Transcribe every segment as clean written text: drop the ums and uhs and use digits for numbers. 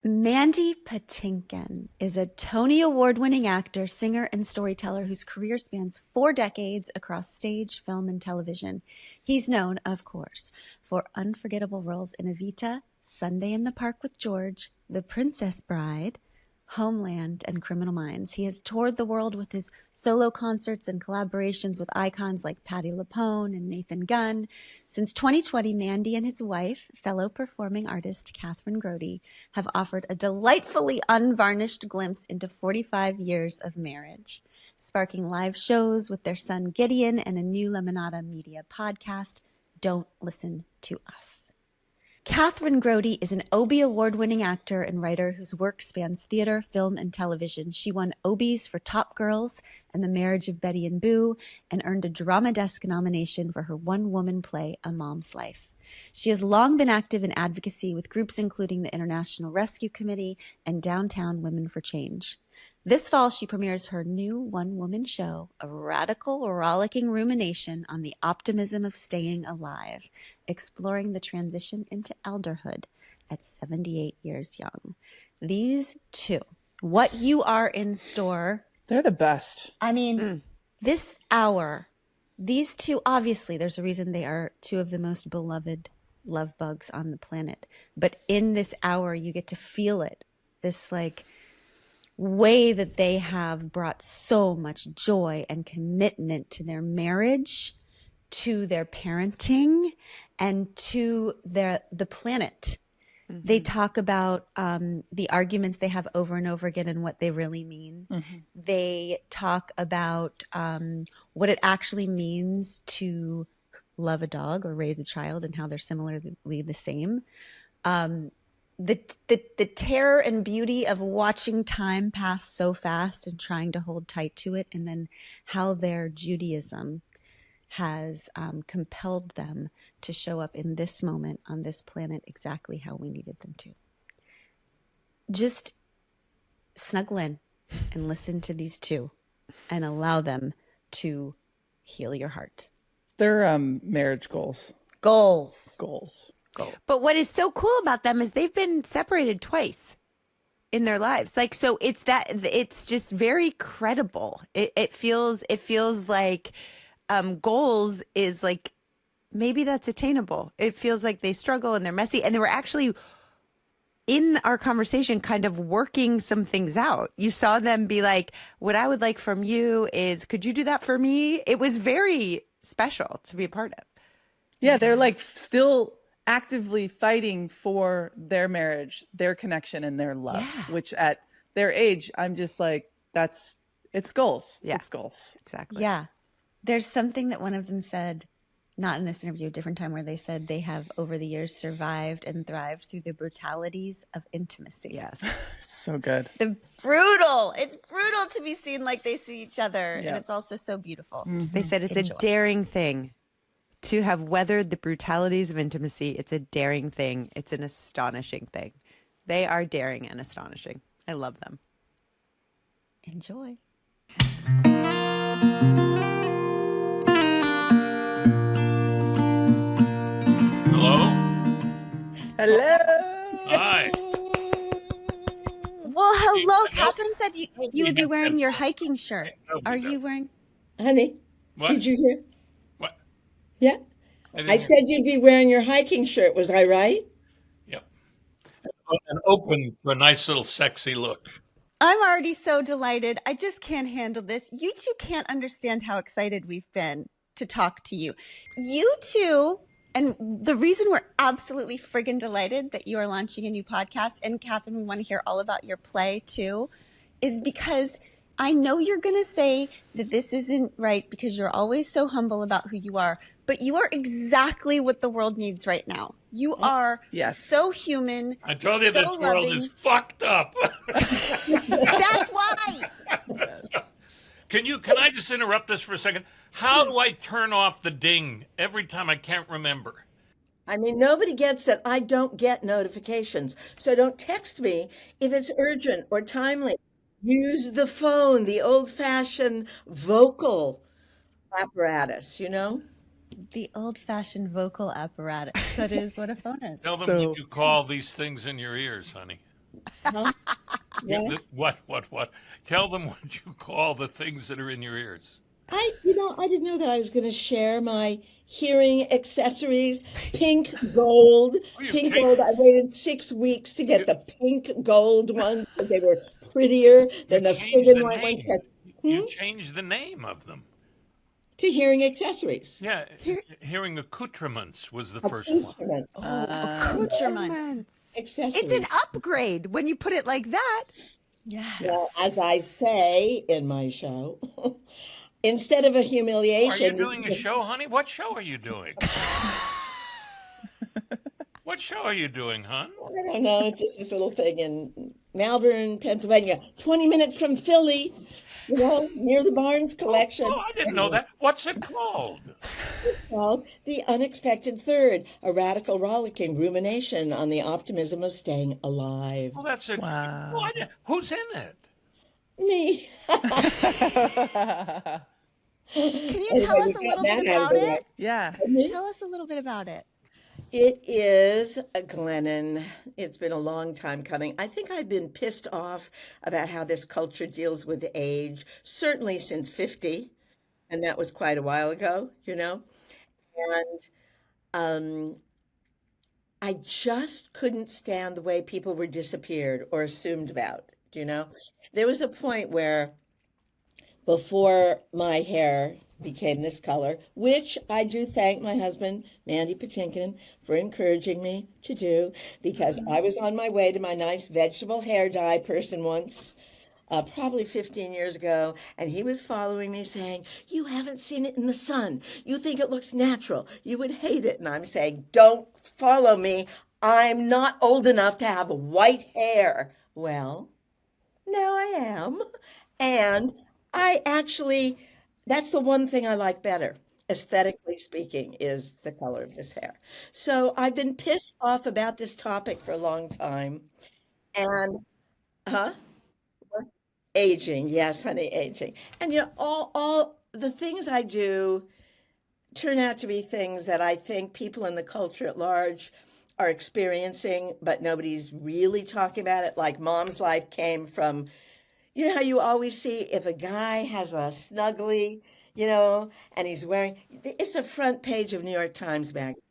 Mandy Patinkin is a Tony Award-winning actor, singer, and storyteller whose career spans 4 decades across stage, film, and television. He's known, of course, for unforgettable roles in Evita, Sunday in the Park with George, The Princess Bride, Homeland, and Criminal Minds. He has toured the world with his solo concerts and collaborations with icons like Patti, LuPone, and Nathan Gunn. Since 2020, Mandy and his wife, fellow performing artist Kathryn Grody, have offered a delightfully unvarnished glimpse into 45 years of marriage, sparking live shows with their son Gideon and a new Lemonada Media podcast, Don't Listen to Us. Kathryn Grody is an Obie Award-winning actor and writer whose work spans theater, film, and television. She won Obies for Top Girls and The Marriage of Betty and Boo and earned a Drama Desk nomination for her one-woman play, A Mom's Life. She has long been active in advocacy with groups including the International Rescue Committee and Downtown Women for Change. This fall, she premieres her new one-woman show, a radical, rollicking rumination on the optimism of staying alive, exploring the transition into elderhood at 78 years young. These two, what you are in store. They're the best. I mean, this hour, these two, obviously, there's a reason they are two of the most beloved love bugs on the planet. But in this hour, you get to feel it, this like way that they have brought so much joy and commitment to their marriage, to their parenting, and to the planet. Mm-hmm. They talk about the arguments they have over and over again and what they really mean. Mm-hmm. They talk about what it actually means to love a dog or raise a child and how they're similarly the same. The terror and beauty of watching time pass so fast and trying to hold tight to it, and then how their Judaism has compelled them to show up in this moment on this planet exactly how we needed them to. Just snuggle in and listen to these two and allow them to heal your heart. They're marriage goals. Goals. But what is so cool about them is they've been separated twice in their lives. Like, so it's just very credible. It feels like goals is like, maybe that's attainable. It feels like they struggle and they're messy, and they were actually in our conversation kind of working some things out. You saw them be like, what I would like from you is, could you do that for me? It was very special to be a part of. Yeah, they're like still actively fighting for their marriage, their connection, and their love, which at their age, I'm just like, it's goals. Yeah. It's goals. Exactly. Yeah. There's something that one of them said, not in this interview, a different time, where they said they have over the years survived and thrived through the brutalities of intimacy. Yes. It's so good. It's brutal to be seen like they see each other. And it's also so beautiful. Mm-hmm. They said it's a daring thing to have weathered the brutalities of intimacy. It's a daring thing. It's an astonishing thing. They are daring and astonishing. I love them. Enjoy. Hello? Hi. Well, hello. Kathryn said you would be wearing your hiking shirt. Are you wearing? Honey, What? did you hear? What? Yeah. I said you'd be wearing your hiking shirt. Was I right? Yep. And open for a nice little sexy look. I'm already so delighted. I just can't handle this. You two can't understand how excited we've been to talk to you. You two, and the reason we're absolutely friggin' delighted that you are launching a new podcast, and Kathryn, we want to hear all about your play too, is because I know you're going to say that this isn't right because you're always so humble about who you are, but you are exactly what the world needs right now. You are so human. I told you so this world loving. is fucked up. That's why. Yes. Can I just interrupt this for a second? How do I turn off the ding every time I can't remember? I mean, nobody gets that I don't get notifications. So don't text me if it's urgent or timely. Use the phone, the old-fashioned vocal apparatus, you know? The old-fashioned vocal apparatus. That is what a phone is. Tell them you call these things in your ears, honey. Huh? Yeah, What? what? Tell them what you call the things that are in your ears. I didn't know that I was going to share my hearing accessories, pink gold, Oh, you've pink gold. changed. I waited 6 weeks to get You, the pink gold ones because they were prettier you than the fig changed and the white ones. name. You changed the name of them. To hearing accessories, Yeah, hearing accoutrements was the first one. accoutrements, Oh, accoutrements. It's an accessories. upgrade when you put it like that. Well, as I Yes. say in my show, instead of a Oh, are you humiliation, this doing a is show, honey? What show are you doing? What show are you doing, hon? I don't know, it's just this little thing in Malvern, Pennsylvania, 20 minutes from Philly, near the Barnes Oh, collection. I didn't know that. What's it called? Called The Unexpected Third, a radical rollicking rumination on the optimism of staying alive. Oh, that's interesting. Oh, Wow. who's in it? Me. Can you tell Anyway, we us a got little bit that out of about the way. it? Yeah. Me? Tell us a little bit about it. It is a Glennon. It's been a long time coming. I think I've been pissed off about how this culture deals with age, certainly since 50, and that was quite a while ago. And um, I just couldn't stand the way people were disappeared or assumed about. There was a point where before my hair became this color, which I do thank my husband, Mandy Patinkin, for encouraging me to do, because I was on my way to my nice vegetable hair dye person once, probably 15 years ago, and he was following me saying, "You haven't seen it in the sun. You think it looks natural. You would hate it." And I'm saying, "Don't follow me. I'm not old enough to have white hair." Well, now I am. And I actually, that's the one thing I like better, aesthetically speaking, is the color of his hair. So I've been pissed off about this topic for a long time. And, huh? Aging, yes, honey, aging. And all the things I do turn out to be things that I think people in the culture at large are experiencing, but nobody's really talking about it. Like Mom's Life came from, how you always see if a guy has a snuggly, and he's wearing, it's a front page of New York Times magazine.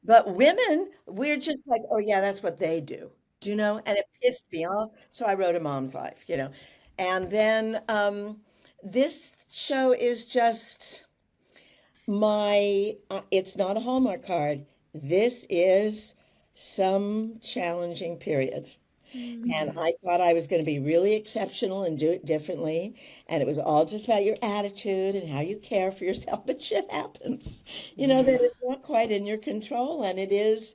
But women, we're just like, oh yeah, that's what they do. Do you know? And it pissed me off. So I wrote A Mom's Life. And then this show is just it's not a Hallmark card. This is some challenging period. And I thought I was going to be really exceptional and do it differently. And it was all just about your attitude and how you care for yourself. But shit happens, that is not quite in your control. And it is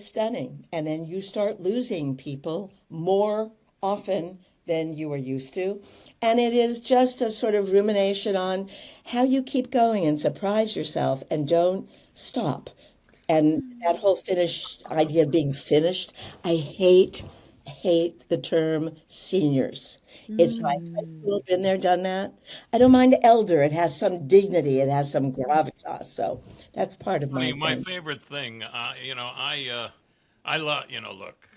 stunning. And then you start losing people more often than you were used to. And it is just a sort of rumination on how you keep going and surprise yourself and don't stop. And that whole idea of being finished, I hate the term seniors. It's like, I've still been there, done that. I don't mind elder. It has some dignity. It has some gravitas. So that's part of my Honey, my thing. favorite thing, I love, look,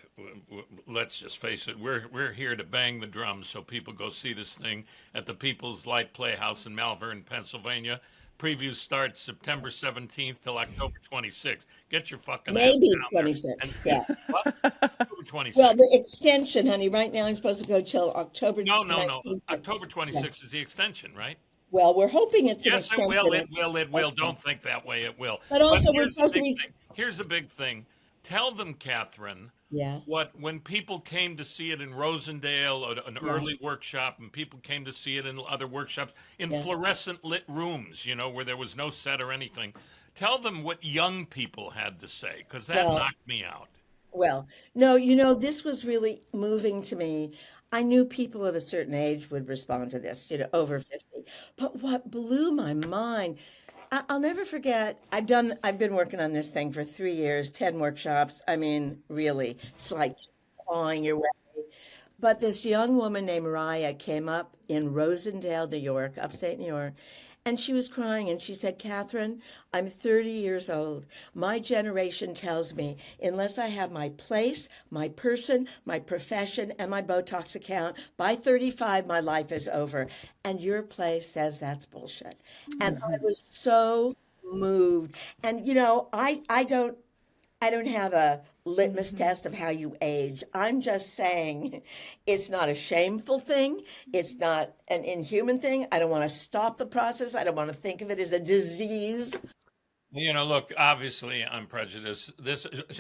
let's just face it, we're here to bang the drums so people go see this thing at the People's Light Playhouse in Malvern, Pennsylvania. Previews start September 17th till October 26th. Get your fucking ass Maybe down there and 26. see Yeah. it. What? October Well, 26th. the extension, honey, right now I'm supposed to go till October No, no, no. 19th. October Yeah. 26th is the extension, right? Well, we're hoping it's an Yes, it will. extension. It will. It will. Okay. Don't think that way. It will. But But also, we're here's the supposed to big be, thing. Here's the big thing. Tell them, Kathryn, yeah, when people came to see it in Rosendale, or an yeah, early workshop, and people came to see it in other workshops, in yeah. fluorescent lit rooms, where there was no set or anything. Tell them what young people had to say, because that Well, knocked me out. Well, no, this was really moving to me. I knew people of a certain age would respond to this, over 50. But what blew my mind, I'll never forget, I've been working on this thing for 3 years, 10 workshops. I mean, really, it's like clawing your way. But this young woman named Raya came up in Rosendale, New York, upstate New York, And she was crying and she said, Kathryn, I'm 30 years old. My generation tells me unless I have my place, my person, my profession, and my Botox account, by 35, my life is over. And your place says that's bullshit. And I was so moved. And I don't have a litmus test of how you age. I'm just saying it's not a shameful thing. It's not an inhuman thing. I don't want to stop the process. I don't want to think of it as a disease. Look, obviously I'm prejudiced.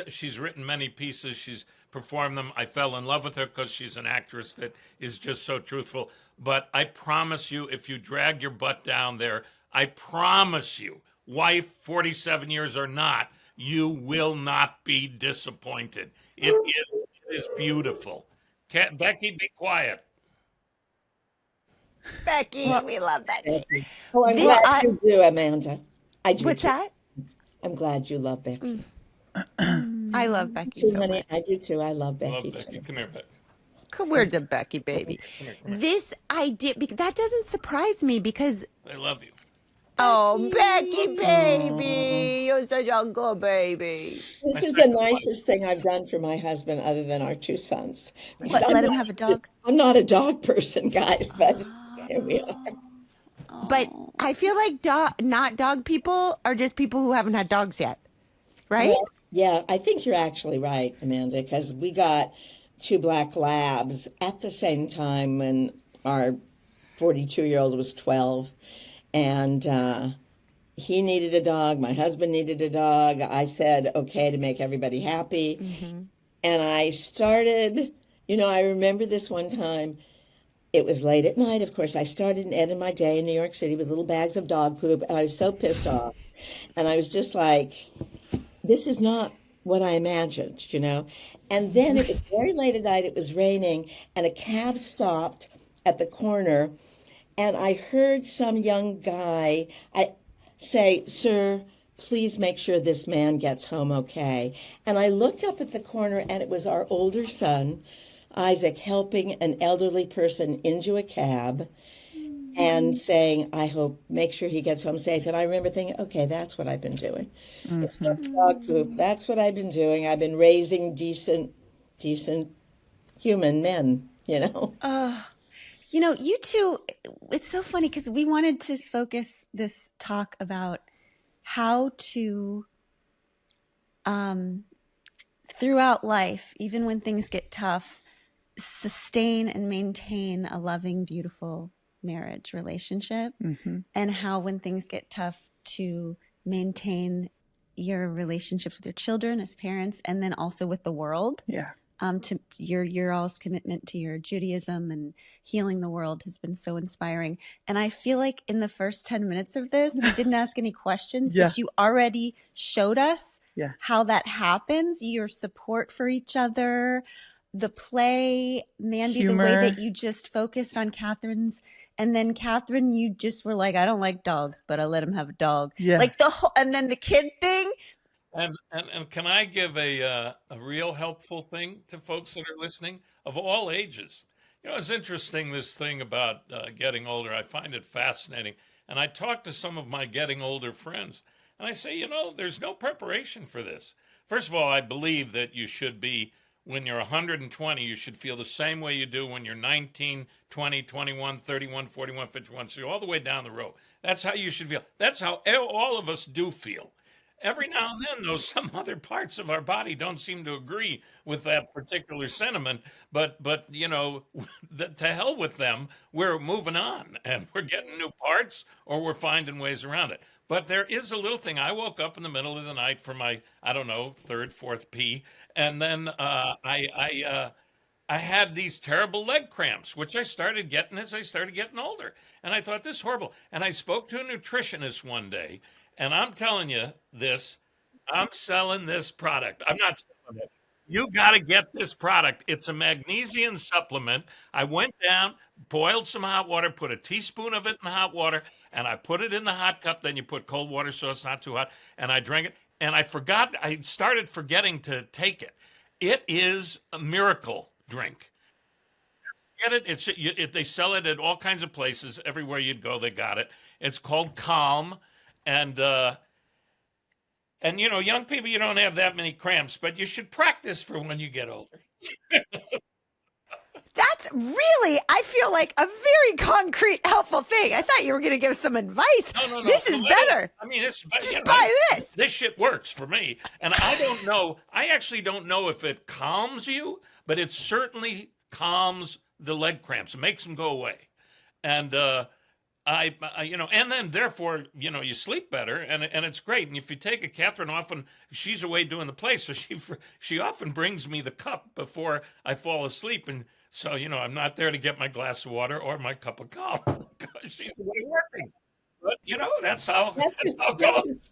She's written many pieces. She's performed them. I fell in love with her because she's an actress that is just so truthful. But I promise you, if you drag your butt down there, I promise you, wife, 47 years or not, you will not be disappointed. It is beautiful. Becky, be quiet. Becky, we love Becky. Oh, I'm glad you do, Amanda. I do. What's too. that? I'm glad you love Becky. I love Becky Too, so honey, much. I do too. I love I Becky. love Becky. Too. Come here, Becky. Come here to Becky, baby. Come here. This idea, that doesn't surprise me because, I love you. oh, Becky, baby, you're such a good baby. This is the nicest thing I've done for my husband other than our two sons. Because What, let him have a dog? I'm not a dog person, guys, but here we are. But I feel like not dog people are just people who haven't had dogs yet, right? Yeah, I think you're actually right, Amanda, because we got 2 black labs at the same time when our 42-year-old was 12. And he needed a dog. My husband needed a dog. I said, okay, to make everybody happy. Mm-hmm. And I started, I remember this one time. It was late at night, of course. I started and ended my day in New York City with little bags of dog poop, and I was so pissed off. And I was just like, this is not what I imagined, And then it was very late at night. It was raining, and a cab stopped at the corner, and I heard some young guy say, sir, please make sure this man gets home okay. And I looked up at the corner, and it was our older son, Isaac, helping an elderly person into a cab and saying, make sure he gets home safe. And I remember thinking, okay, that's what I've been doing. Mm-hmm. It's not dog poop. That's what I've been doing. I've been raising decent human men, You two, it's so funny because we wanted to focus this talk about how to, throughout life, even when things get tough, sustain and maintain a loving, beautiful marriage relationship, and how when things get tough to maintain your relationships with your children as parents, and then also with the world. Yeah. To your all's commitment to your Judaism and healing the world has been so inspiring. And I feel like in the first 10 minutes of this, we didn't ask any questions, but you already showed us how that happens, your support for each other, the play, Mandy, humor. The way that you just focused on Kathryn's. And then Kathryn, you just were like, I don't like dogs, but I let him have a dog. Yeah. Like and then the kid thing. And can I give a real helpful thing to folks that are listening of all ages? It's interesting, this thing about getting older. I find it fascinating. And I talk to some of my getting older friends, and I say, there's no preparation for this. First of all, I believe that you should be, when you're 120, you should feel the same way you do when you're 19, 20, 21, 31, 41, 51, so all the way down the road. That's how you should feel. That's how all of us do feel. Every now and then, though, some other parts of our body don't seem to agree with that particular sentiment. But to hell with them. We're moving on, and we're getting new parts, or we're finding ways around it. But there is a little thing. I woke up in the middle of the night for my, third, fourth pee, and then I had these terrible leg cramps, which I started getting as I started getting older. And I thought, this is horrible. And I spoke to a nutritionist one day. And I'm telling you this, I'm selling this product. I'm not selling it. You got to get this product. It's a magnesium supplement. I went down, boiled some hot water, put a teaspoon of it in the hot water, and I put it in the hot cup. Then you put cold water so it's not too hot. And I drank it. And I started forgetting to take it. It is a miracle drink. get it. They sell it at all kinds of places. Everywhere you'd go, they got it. It's called Calm, and young people, you don't have that many cramps, but you should practice for when you get older. That's really, I feel like, a very concrete, helpful thing. I thought you were going to give some advice. No. This is better. I mean, it's better. Just buy this. This shit works for me. And I don't know. I actually don't know if it calms you, but it certainly calms the leg cramps. It makes them go away. And and then therefore, you sleep better, and it's great. And if you take it, Kathryn often, she's away doing the play, so she often brings me the cup before I fall asleep, and so I'm not there to get my glass of water or my cup of coffee because she's away working. But that's how it goes.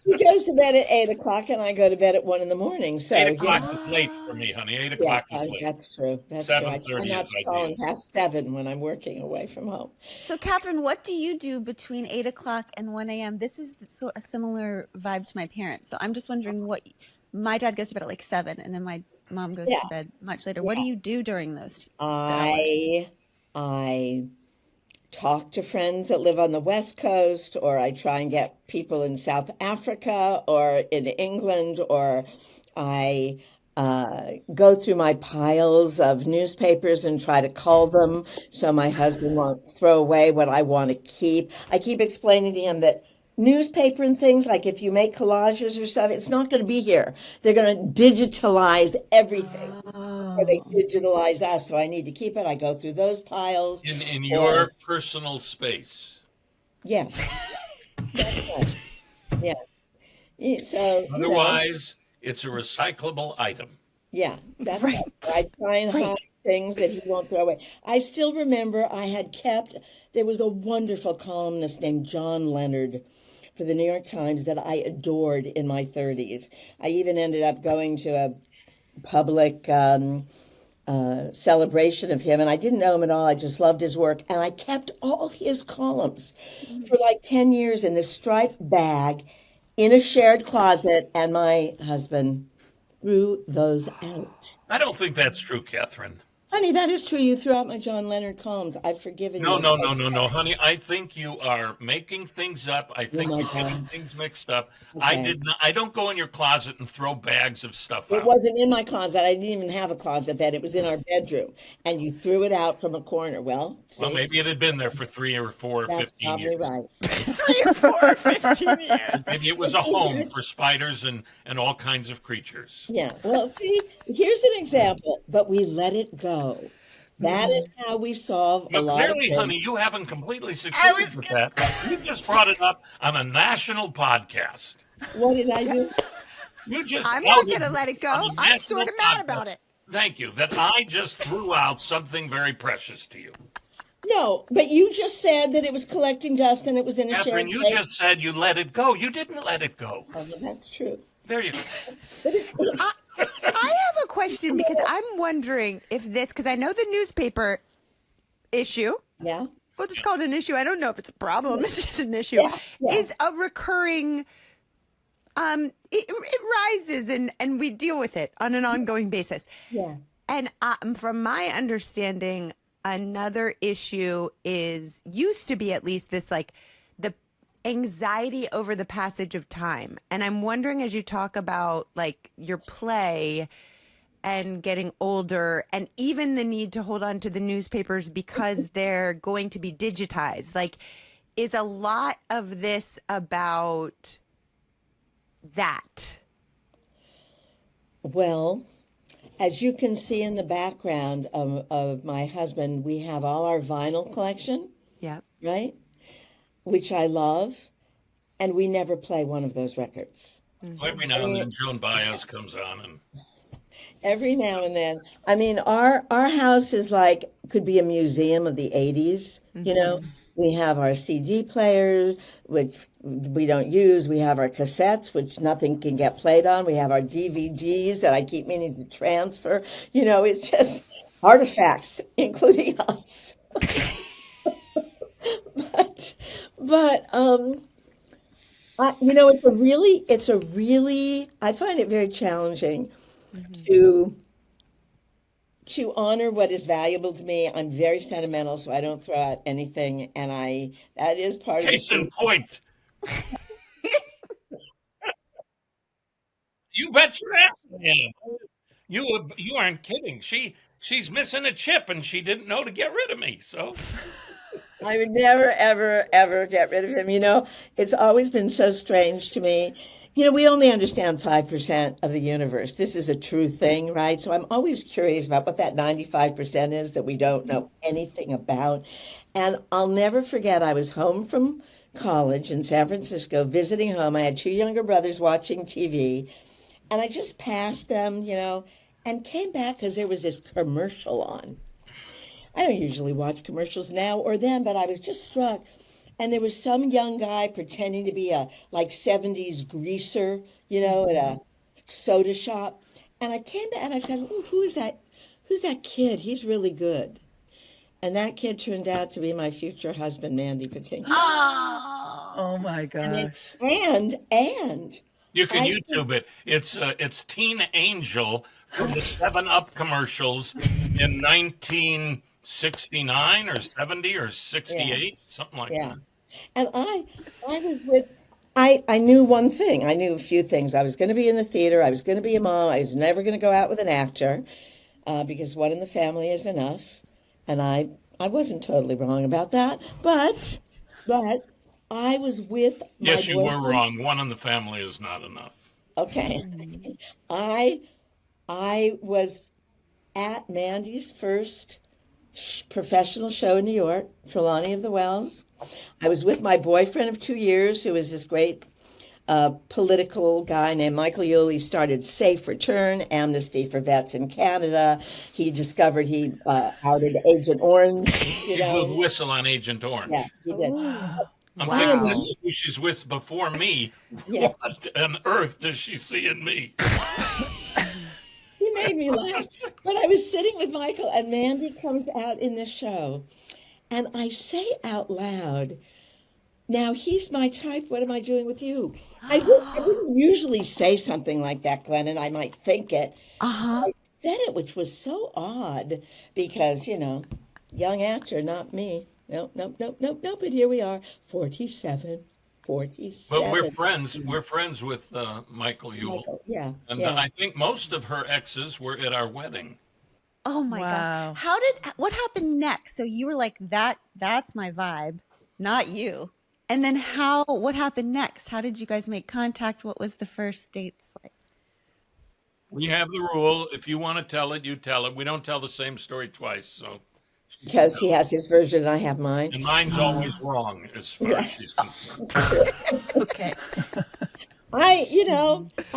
He goes to bed at 8:00, and I go to bed at 1 a.m. So 8:00 is late for me, honey. 8:00 is late. That's true. That's 7:30 true. I'm not calling past 7 when I'm working away from home. So, Kathryn, what do you do between 8:00 and 1 a.m.? This is a similar vibe to my parents. So I'm just wondering my dad goes to bed at like 7, and then my mom goes to bed much later. What do you do during those hours? I talk to friends that live on the West Coast, or I try and get people in South Africa or in England, or I go through my piles of newspapers and try to cull them so my husband won't throw away what I want to keep. I keep explaining to him that newspaper and things, like if you make collages or stuff, it's not going to be here. They're going to digitalize everything. Or they digitalize us, so I need to keep it. I go through those piles. In your personal space. Yes. That's right. Yeah. So otherwise, it's a recyclable item. Yeah, that's right. I try and hide things that he won't throw away. I still remember there was a wonderful columnist named John Leonard for the New York Times that I adored in my 30s. I even ended up going to a public celebration of him, and I didn't know him at all. I just loved his work, and I kept all his columns for like 10 years in this striped bag in a shared closet, and my husband threw those out. I don't think that's true, Kathryn. Honey, that is true. You threw out my John Leonard columns. I've forgiven you. No, honey. I think you are making things up. I think you're getting things mixed up. Okay. I don't go in your closet and throw bags of stuff out. It wasn't in my closet. I didn't even have a closet then. It was in our bedroom, and you threw it out from a corner. Well, maybe it had been there for 3 or 4 or 15 years. That's probably right. 3 or 4 or 15 years. Maybe it was a home for spiders and all kinds of creatures. Yeah. Well, see, here's an example. But we let it go. That is how we solve a lot of things. Clearly, honey, you haven't completely succeeded with that. You just brought it up on a national podcast. What did I do? I'm not going to let it go. I'm sort of mad about it. Thank you. That I just threw out something very precious to you. No, but you just said that it was collecting dust and it was in a shared Kathryn, you just said you let it go. You didn't let it go. Oh, well, that's true. There you go. I have a question because I'm wondering if because I know the newspaper issue. Yeah. We'll just call it an issue. I don't know if it's a problem. It's just an issue. Yeah. Is a recurring, it rises and we deal with it on an ongoing basis. Yeah. And from my understanding, another issue used to be at least this, like, the anxiety over the passage of time. And I'm wondering, as you talk about like your play and getting older and even the need to hold on to the newspapers because they're going to be digitized, like, is a lot of this about that? Well, as you can see in the background of my husband, we have all our vinyl collection. Yeah. Right? Which I love, and we never play one of those records. Well, every now and then Joan Baez comes on, and every now and then. I mean, our house is like, could be a museum of the 80s. You know, we have our CD players, which we don't use. We have our cassettes, which nothing can get played on. We have our DVDs that I keep meaning to transfer. You know, it's just artifacts, including us. But you know, it's a really, I find it very challenging to to honor what is valuable to me. I'm very sentimental, so I don't throw out anything, and that is part of the Case in point. You bet your ass I am. You aren't kidding. She's missing a chip and she didn't know to get rid of me. So I would never, ever, ever get rid of him. It's always been so strange to me. We only understand 5% of the universe. This is a true thing, right? So I'm always curious about what that 95% is that we don't know anything about. And I'll never forget, I was home from college in San Francisco, visiting home. I had two younger brothers watching TV, and I just passed them, and came back because there was this commercial on. I don't usually watch commercials now or then, but I was just struck. And there was some young guy pretending to be a 70s greaser, at a soda shop. And I came back and I said, who is that? Who's that kid? He's really good. And that kid turned out to be my future husband, Mandy Patinkin. Oh my gosh. And you can YouTube it. It's Teen Angel from the 7-Up commercials in 1969 or 70 or 68, something like that. And I was I knew one thing. I knew a few things. I was going to be in the theater. I was going to be a mom. I was never going to go out with an actor because one in the family is enough. And I wasn't totally wrong about that. But I was with my Yes, you boyfriend. were wrong. One in the family is not enough. Okay. I was at Mandy's first professional show in New York, Trelawney of the Wells. I was with my boyfriend of 2 years, who was this great political guy named Michael Yule. He started Safe Return, Amnesty for Vets in Canada. He discovered he outed Agent Orange. He blew whistle on Agent Orange. Yeah, he did. I'm thinking this is who she's with before me. Yeah. What on earth does she see in me? He made me laugh. But I was sitting with Michael, and Mandy comes out in the show. And I say out loud, now he's my type, what am I doing with you? I wouldn't usually say something like that, Glennon. I might think it. I said it, which was so odd because, young actor, not me. Nope. But here we are, 47. But we're friends. We're friends with Michael Yule. Yeah. And I think most of her exes were at our wedding. Oh my gosh. What happened next? So you were like, that's my vibe, not you. And then what happened next? How did you guys make contact? What was the first dates like? We have the rule. If you want to tell it, you tell it. We don't tell the same story twice. So because he has his version and I have mine. And mine's always wrong as far as she's concerned. Okay. I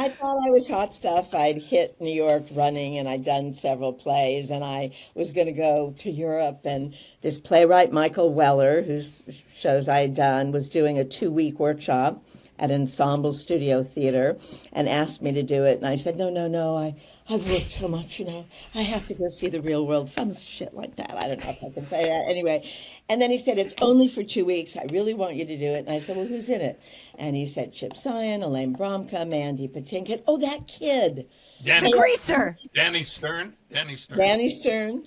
thought I was hot stuff. I'd hit New York running and I'd done several plays and I was going to go to Europe. And this playwright, Michael Weller, whose shows I had done, was doing a 2-week workshop at Ensemble Studio Theater and asked me to do it. And I said, no, I've worked so much, I have to go see the real world, some shit like that. I don't know if I can say that. Anyway, and then he said, it's only for 2 weeks. I really want you to do it. And I said, well, who's in it? And he said, Chip Sion, Elaine Bromka, Mandy Patinkin. Oh, that kid. The greaser. Danny Stern,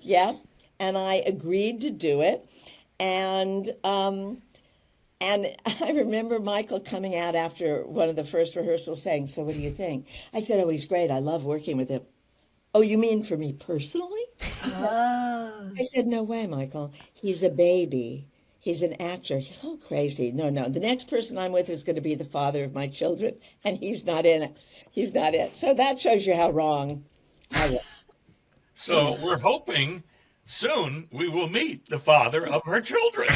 yeah. And I agreed to do it. And I remember Michael coming out after one of the first rehearsals saying, so what do you think? I said, oh, he's great. I love working with him. Oh, you mean for me personally? Oh. I said, no way, Michael. He's a baby. He's an actor. He's a little crazy. No. The next person I'm with is going to be the father of my children, and he's not in it. He's not it. So that shows you how wrong I was. So we're hoping soon we will meet the father of her children.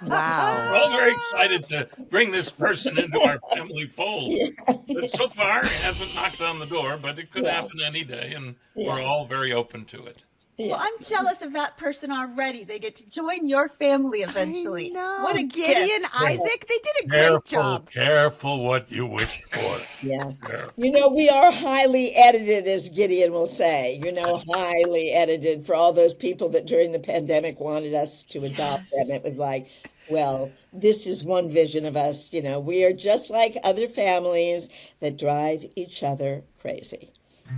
Wow. We're all very excited to bring this person into our family fold. But so far, it hasn't knocked on the door, but it could happen any day, and we're all very open to it. Well, I'm jealous of that person already. They get to join your family eventually. What a Gideon, gift. Isaac, they did a great job. Careful what you wish for. Yeah. We are highly edited, as Gideon will say, highly edited for all those people that during the pandemic wanted us to adopt them. It was like, well, this is one vision of us. We are just like other families that drive each other crazy.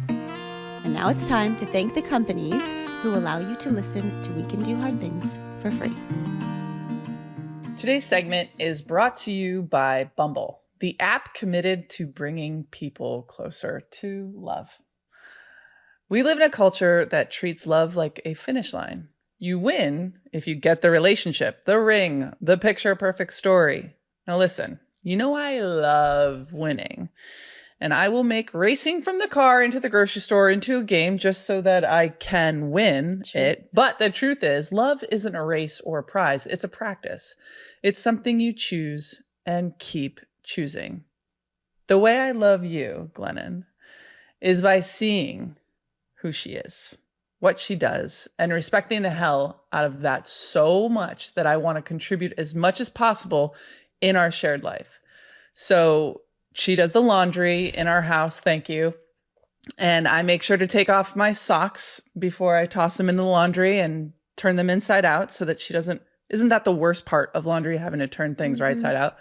And And now it's time to thank the companies who allow you to listen to We Can Do Hard Things for free. Today's segment is brought to you by Bumble, the app committed to bringing people closer to love. We live in a culture that treats love like a finish line. You win if you get the relationship, the ring, the picture-perfect story. Now listen, you know I love winning. And I will make racing from the car into the grocery store into a game just so that I can win it. But the truth is, love isn't a race or a prize. It's a practice. It's something you choose and keep choosing. The way I love you, Glennon, is by seeing who she is, what she does, and respecting the hell out of that so much that I want to contribute as much as possible in our shared life. So she does the laundry in our house, thank you. And I make sure to take off my socks before I toss them in the laundry and turn them inside out so that she isn't that the worst part of laundry, having to turn things right side out?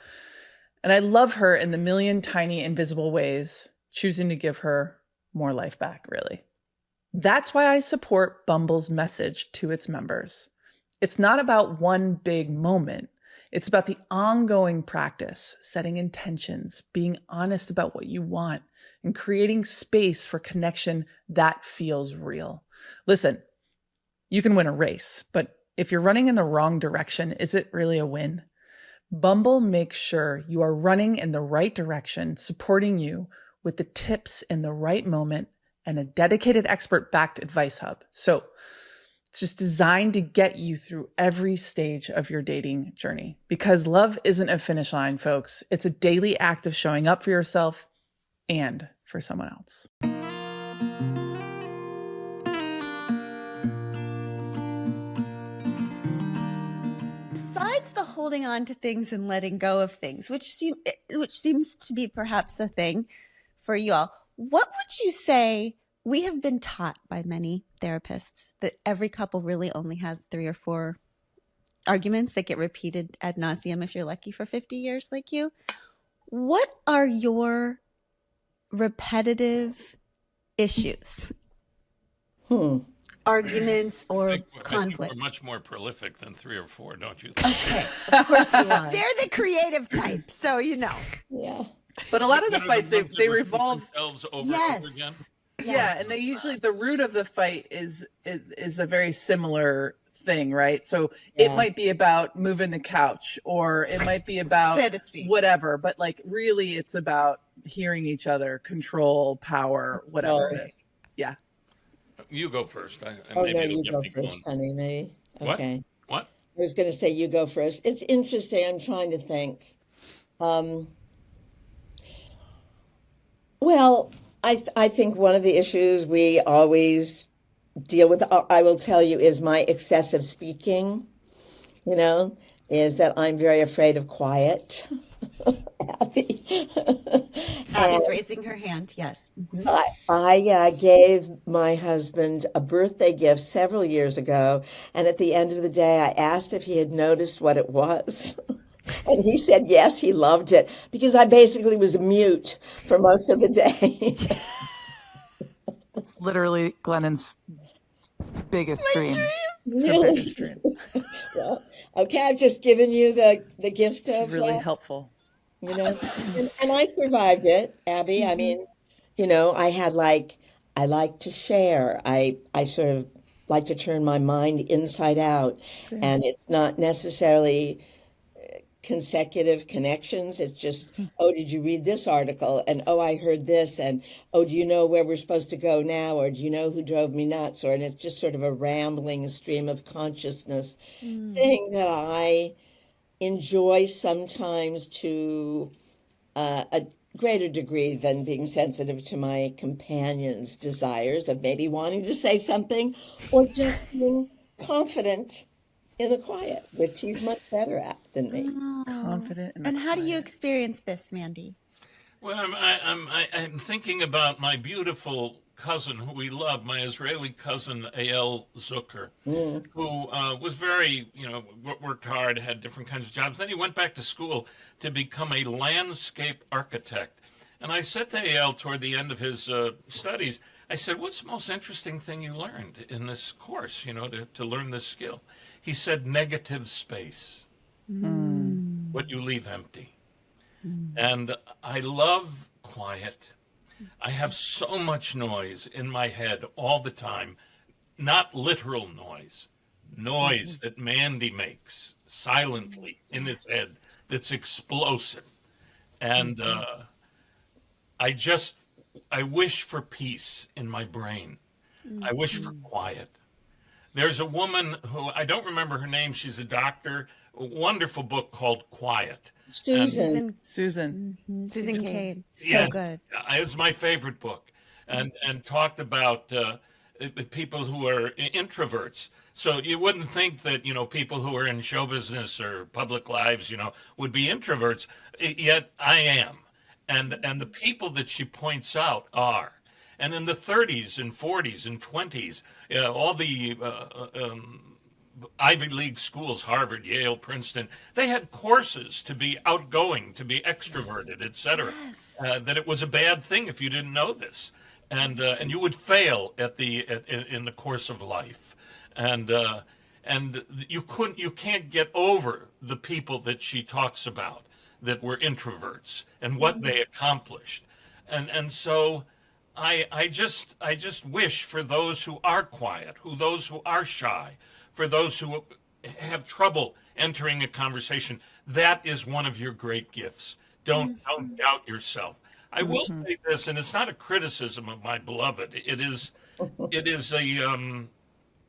And I love her in the million tiny invisible ways, choosing to give her more life back, really. That's why I support Bumble's message to its members. It's not about one big moment. It's about the ongoing practice, setting intentions, being honest about what you want, and creating space for connection that feels real. Listen, you can win a race, but if you're running in the wrong direction, is it really a win? Bumble makes sure you are running in the right direction, supporting you with the tips in the right moment and a dedicated expert-backed advice hub. So it's just designed to get you through every stage of your dating journey. Because love isn't a finish line, folks. It's a daily act of showing up for yourself and for someone else. Besides the holding on to things and letting go of things, which seems to be perhaps a thing for you all, what would you say? We have been taught by many therapists that every couple really only has 3 or 4 arguments that get repeated ad nauseum if you're lucky for 50 years like you. What are your repetitive issues? Arguments or conflicts? I think we're much more prolific than 3 or 4, don't you think? Okay, of course you are. They're the creative type, so you know. Yeah. But a lot of the fights, they revolve themselves over Yes. and over again. Yeah, and they usually, the root of the fight is a very similar thing, right? So it might be about moving the couch, or it might be about So to speak. whatever, but like really it's about hearing each other, control, power, whatever it is. Yeah. You go first. Oh, maybe no, it'll you get go me first, going. honey. Me? What? Okay. What? I was going to say you go first. It's interesting. I'm trying to think. Well, I think one of the issues we always deal with, I will tell you, is my excessive speaking, is that I'm very afraid of quiet. Abby. Abby's raising her hand, yes. Mhm. I gave my husband a birthday gift several years ago, and at the end of the day, I asked if he had noticed what it was. And he said yes, he loved it, because I basically was mute for most of the day. That's literally Glennon's biggest dream. It's her Really? biggest dream. Well, okay, I've just given you the gift It's of really helpful. and I survived it, Abby. I mean, I had I like to share. I sort of like to turn my mind inside out, Same. and it's not necessarily consecutive connections. It's just, oh, did you read this article? And oh, I heard this. And oh, do you know where we're supposed to go now? Or do you know who drove me nuts? And it's just sort of a rambling stream of consciousness thing that I enjoy sometimes to a greater degree than being sensitive to my companion's desires of maybe wanting to say something, or just being confident in the quiet, which he's much better at than me. Confident in the And how do you quiet. experience this, Mandy? Well, I'm thinking about my beautiful cousin who we love, my Israeli cousin A.L. Zucker, who was very, worked hard, had different kinds of jobs. Then he went back to school to become a landscape architect. And I said to A.L. toward the end of his studies, I said, what's the most interesting thing you learned in this course, to learn this skill? He said, negative space, what you leave empty. And I love quiet. I have so much noise in my head all the time, not literal noise that Mandy makes silently in his head that's explosive. And I wish for peace in my brain. I wish for quiet. There's a woman who, I don't remember her name, she's a doctor, a wonderful book called Quiet. Susan. Susan. Susan Cade. Yeah. So good. It's my favorite book, and talked about people who are introverts. So you wouldn't think that, people who are in show business or public lives, would be introverts, yet I am. And the people that she points out are. And in the 30s and 40s and 20s, all the Ivy League schools, Harvard, Yale, Princeton, they had courses to be outgoing, to be extroverted, etc. Yes. That it was a bad thing if you didn't know this, and you would fail in the course of life, and you can't get over the people that she talks about that were introverts and what they accomplished, and so. I just wish for those who are quiet, those who are shy, for those who have trouble entering a conversation, that is one of your great gifts. Don't doubt yourself. I will say this, and it's not a criticism of my beloved.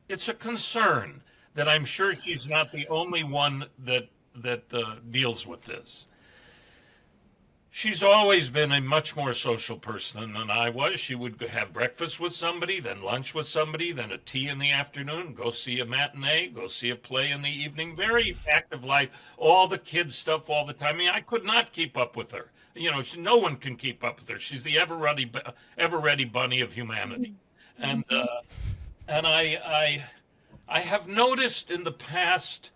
It's a concern that I'm sure she's not the only one that deals with this. She's always been a much more social person than I was. She would have breakfast with somebody, then lunch with somebody, then a tea in the afternoon, go see a matinee, go see a play in the evening. Very active life, all the kids stuff all the time. I mean, I could not keep up with her. No one can keep up with her. She's the ever-ready bunny of humanity. And I have noticed in the past,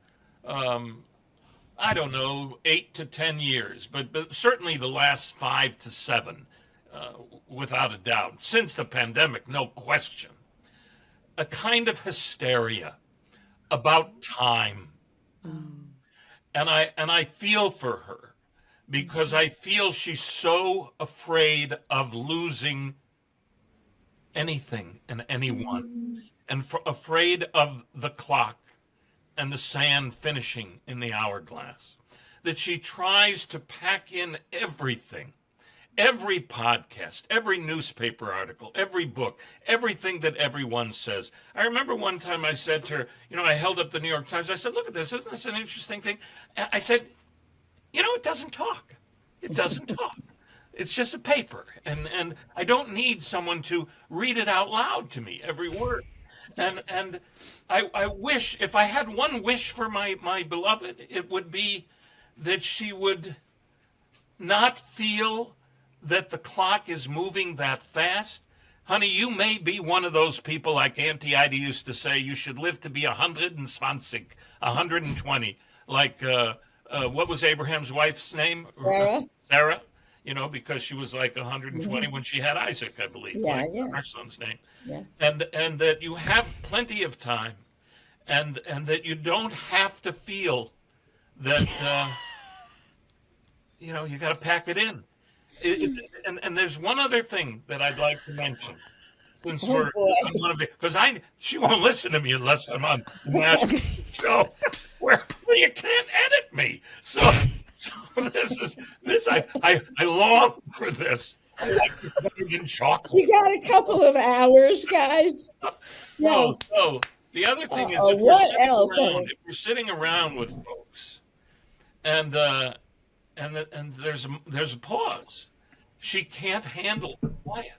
I don't know, 8 to 10 years, but certainly the last 5 to 7, without a doubt, since the pandemic, no question, a kind of hysteria about time. And I feel for her because I feel she's so afraid of losing anything and anyone, and afraid of the clock and the sand finishing in the hourglass, that she tries to pack in everything, every podcast, every newspaper article, every book, everything that everyone says. I remember one time I said to her, I held up the New York Times. I said, look at this. Isn't this an interesting thing? I said, it doesn't talk. It doesn't talk. It's just a paper. And I don't need someone to read it out loud to me, every word. And I wish, if I had one wish for my beloved, it would be that she would not feel that the clock is moving that fast. Honey, you may be one of those people, like Auntie Ida used to say, you should live to be 120, like, what was Abraham's wife's name? Sarah, because she was like 120 when she had Isaac, I believe, our son's name. Yeah. And that you have plenty of time, and that you don't have to feel that you got to pack it in. And there's one other thing that I'd like to mention, since because she won't listen to me unless I'm on the national show where you can't edit me. So I long for this. You got a couple of hours, guys. No. So the other thing is, if we're sitting around with folks, and there's a pause, she can't handle the quiet,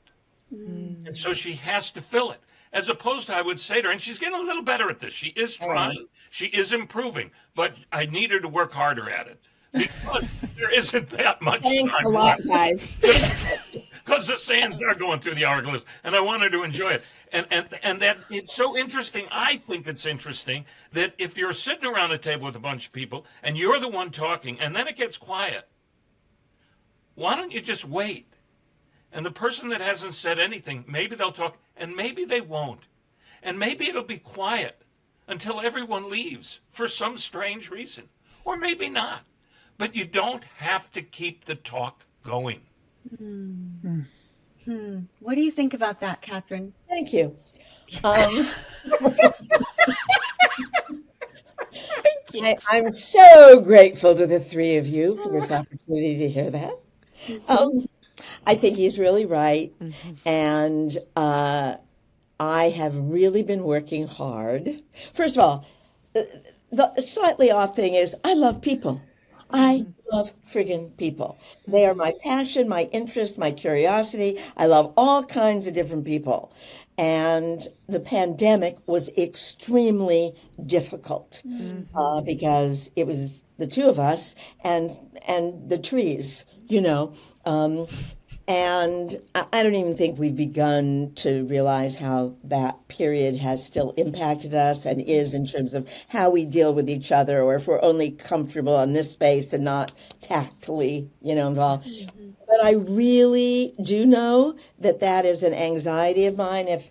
and so she has to fill it. As opposed to, I would say to her, and she's getting a little better at this. She is trying, she is improving, but I need her to work harder at it. Because there isn't that much Thanks time a lot, left. guys. Because the sands are going through the hourglass, and I want her to enjoy it. And that it's so interesting. I think it's interesting that if you're sitting around a table with a bunch of people and you're the one talking, and then it gets quiet, why don't you just wait And the person that hasn't said anything, maybe they'll talk, and maybe they won't. And maybe it'll be quiet until everyone leaves for some strange reason. Or maybe not. But you don't have to keep the talk going. What do you think about that, Kathryn? Thank you. I'm so grateful to the three of you for this opportunity to hear that. I think he's really right. And I have really been working hard. First of all, the slightly off thing is I love people. I love friggin' people. They are my passion, my interest, my curiosity. I love all kinds of different people. And the pandemic was extremely difficult because it was the two of us and the trees, you know. And I don't even think we've begun to realize how that period has still impacted us and is in terms of how we deal with each other, or if we're only comfortable in this space and not tactily, you know, involved. But I really do know that that is an anxiety of mine. If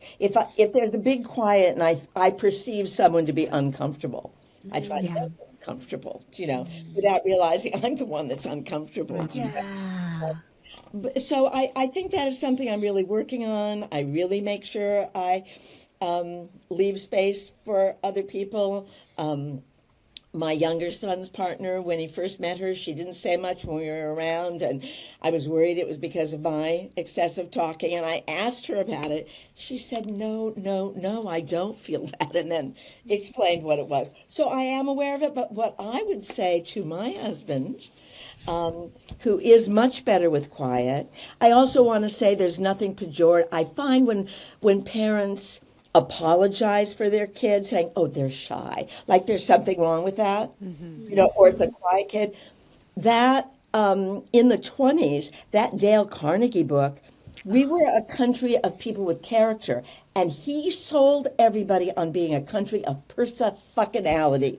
there's a big quiet and I perceive someone to be uncomfortable, I try to make them comfortable, you know, without realizing I'm the one that's uncomfortable. So I think that is something I'm really working on. I really make sure I leave space for other people. My younger son's partner, when he first met her, she didn't say much when we were around, and I was worried it was because of my excessive talking, and I asked her about it. She said, no, I don't feel that, and then explained what it was. So I am aware of it, but what I would say to my husband, who is much better with quiet, I also want to say there's nothing pejorative. I find when parents apologize for their kids, saying, oh, they're shy, like there's something wrong with that, you know, or it's a quiet kid. That in the 1920s, that Dale Carnegie book, we were a country of people with character, and he sold everybody on being a country of persa-fucking-ality.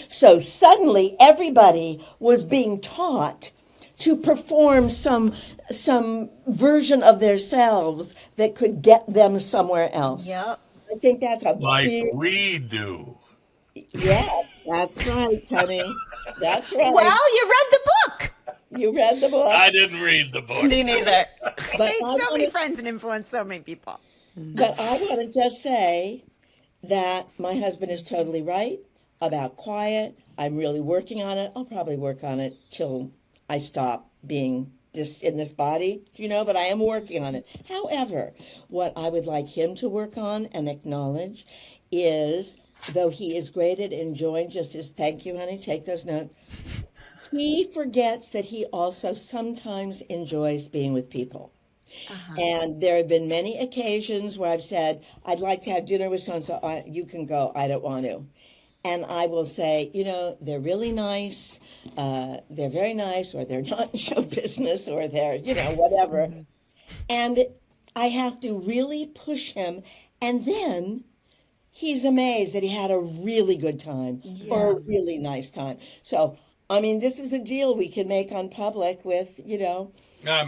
So suddenly everybody was being taught to perform some version of themselves that could get them somewhere else. Yep. I think that's a Like big... we do. Yeah, that's right, Tony. That's right. Well, you read the book. You read the book. I didn't read the book. Me neither. But Made so many friends and influenced so many people. But I want to just say that my husband is totally right about quiet. I'm really working on it. I'll probably work on it till I stop being in this body, you know, but I am working on it. However, what I would like him to work on and acknowledge is, though he is great at enjoying just his, thank you, honey, take those notes, he forgets that he also sometimes enjoys being with people. And there have been many occasions where I've said, I'd like to have dinner with so-and-so. You can go. I don't want to. And I will say, you know, they're really nice. They're very nice, or they're not in show business, or they're, you know, whatever. And I have to really push him. And then he's amazed that he had a really good time or a really nice time. So, I mean, this is a deal we can make on public with, you know. I'll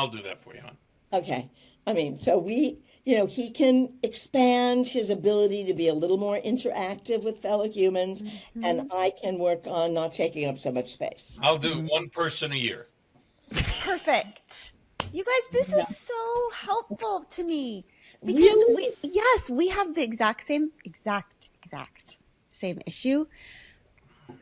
do that for you, hon. Okay. I mean, so we, you know, he can expand his ability to be a little more interactive with fellow humans, and I can work on not taking up so much space. I'll do one person a year. Perfect. You guys, this is so helpful to me because Really? we have the exact same issue,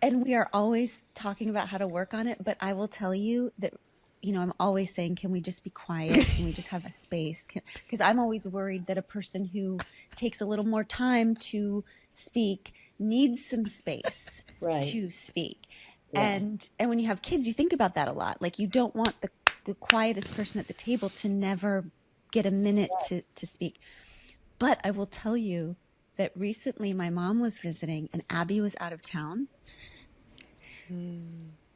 and we are always talking about how to work on it. But I will tell you that, you know, I'm always saying, can we just be quiet? Can we just have a space? Because I'm always worried that a person who takes a little more time to speak needs some space to speak. Yeah. And when you have kids, you think about that a lot. Like, you don't want the quietest person at the table to never get a minute to speak. But I will tell you that recently my mom was visiting and Abby was out of town.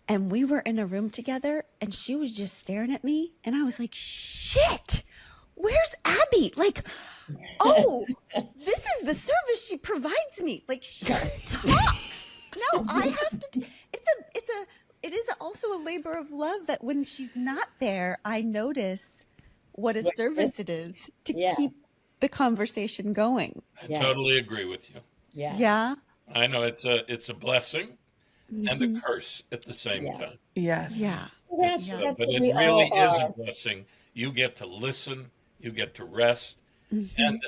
And we were in a room together and she was just staring at me. And I was like, shit, where's Abby? Like, oh, this is the service she provides me. Like, she talks. Now I have to, it it is also a labor of love that when she's not there, I notice what a service it is to keep the conversation going. I totally agree with you. Yeah. I know it's a blessing and a curse at the same time. Yes. Yeah. That's But what it we really all is a are. blessing. You get to listen, you get to rest. And,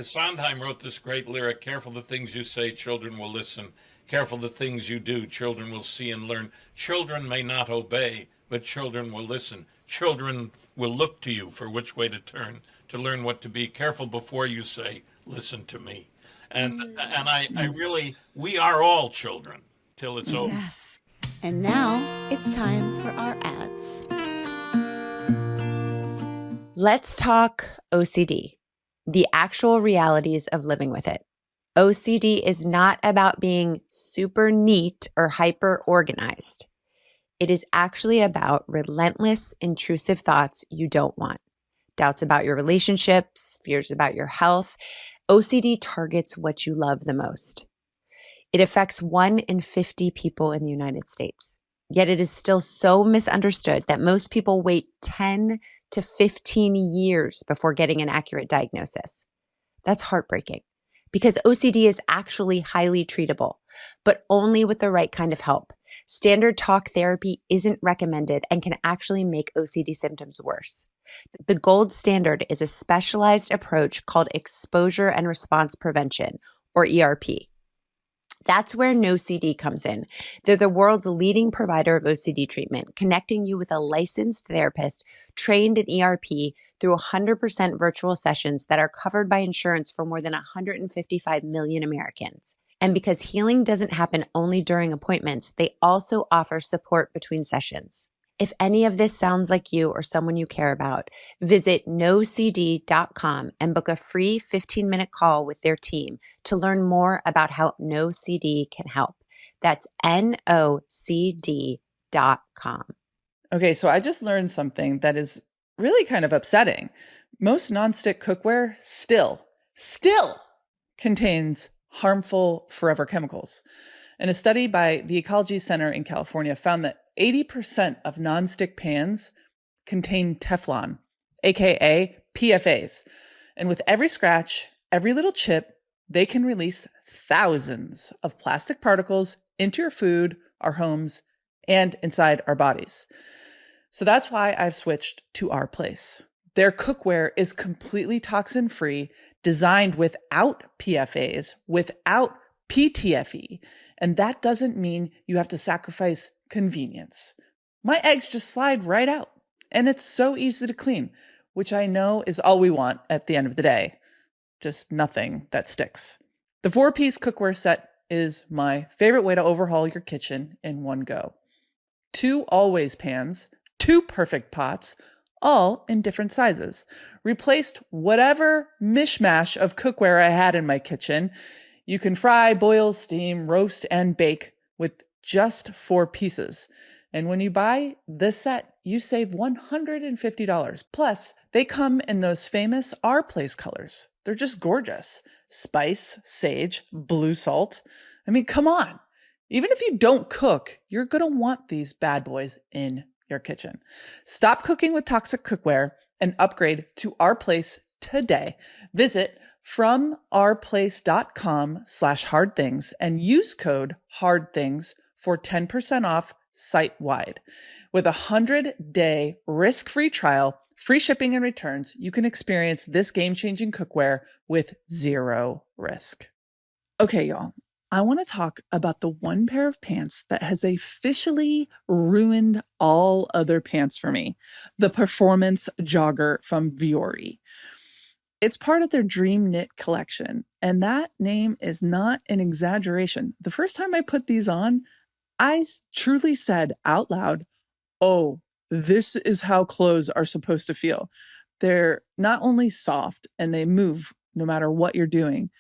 Sondheim wrote this great lyric, careful the things you say, children will listen. Careful the things you do, children will see and learn. Children may not obey, but children will listen. Children will look to you for which way to turn, to learn what to be. Careful before you say, listen to me. And I really, we are all children till it's over. Yes. And now it's time for our ads. Let's talk OCD, the actual realities of living with it. OCD is not about being super neat or hyper organized. It is actually about relentless, intrusive thoughts you don't want. Doubts about your relationships, fears about your health. OCD targets what you love the most. It affects 1 in 50 people in the United States. Yet it is still so misunderstood that most people wait 10 to 15 years before getting an accurate diagnosis. That's heartbreaking because OCD is actually highly treatable, but only with the right kind of help. Standard talk therapy isn't recommended and can actually make OCD symptoms worse. The gold standard is a specialized approach called exposure and response prevention, or ERP. That's where NoCD comes in. They're the world's leading provider of OCD treatment, connecting you with a licensed therapist trained in ERP through 100% virtual sessions that are covered by insurance for more than 155 million Americans. And because healing doesn't happen only during appointments, they also offer support between sessions. If any of this sounds like you or someone you care about, visit nocd.com and book a free 15-minute call with their team to learn more about how NoCD can help. That's nocd.com. Okay, so I just learned something that is really kind of upsetting. Most nonstick cookware still contains harmful forever chemicals. And a study by the Ecology Center in California found that 80% of nonstick pans contain Teflon, aka PFAs. And with every scratch, every little chip, they can release thousands of plastic particles into your food, our homes, and inside our bodies. So that's why I've switched to Our Place. Their cookware is completely toxin-free, designed without PFAs, without PTFE, and that doesn't mean you have to sacrifice convenience. My eggs just slide right out, and it's so easy to clean, which I know is all we want at the end of the day. Just nothing that sticks. The 4-piece cookware set is my favorite way to overhaul your kitchen in one go. 2 always pans, 2 perfect pots, all in different sizes. Replaced whatever mishmash of cookware I had in my kitchen. You can fry, boil, steam, roast, and bake with just 4 pieces. And when you buy this set, you save $150. Plus, they come in those famous Our Place colors. They're just gorgeous. Spice, sage, blue salt. I mean, come on. Even if you don't cook, you're going to want these bad boys in your kitchen. Stop cooking with toxic cookware and upgrade to Our Place today. Visit FromOurPlace.com/hardthings and use code HARDTHINGS for 10% off site-wide. With a 100-day risk-free trial, free shipping and returns, you can experience this game-changing cookware with 0 risk. Okay, y'all. I want to talk about the one pair of pants that has officially ruined all other pants for me. The performance jogger from Vuori. It's part of their Dream Knit collection, and that name is not an exaggeration. The first time I put these on, I truly said out loud, oh, this is how clothes are supposed to feel. They're not only soft and they move no matter what you're doing,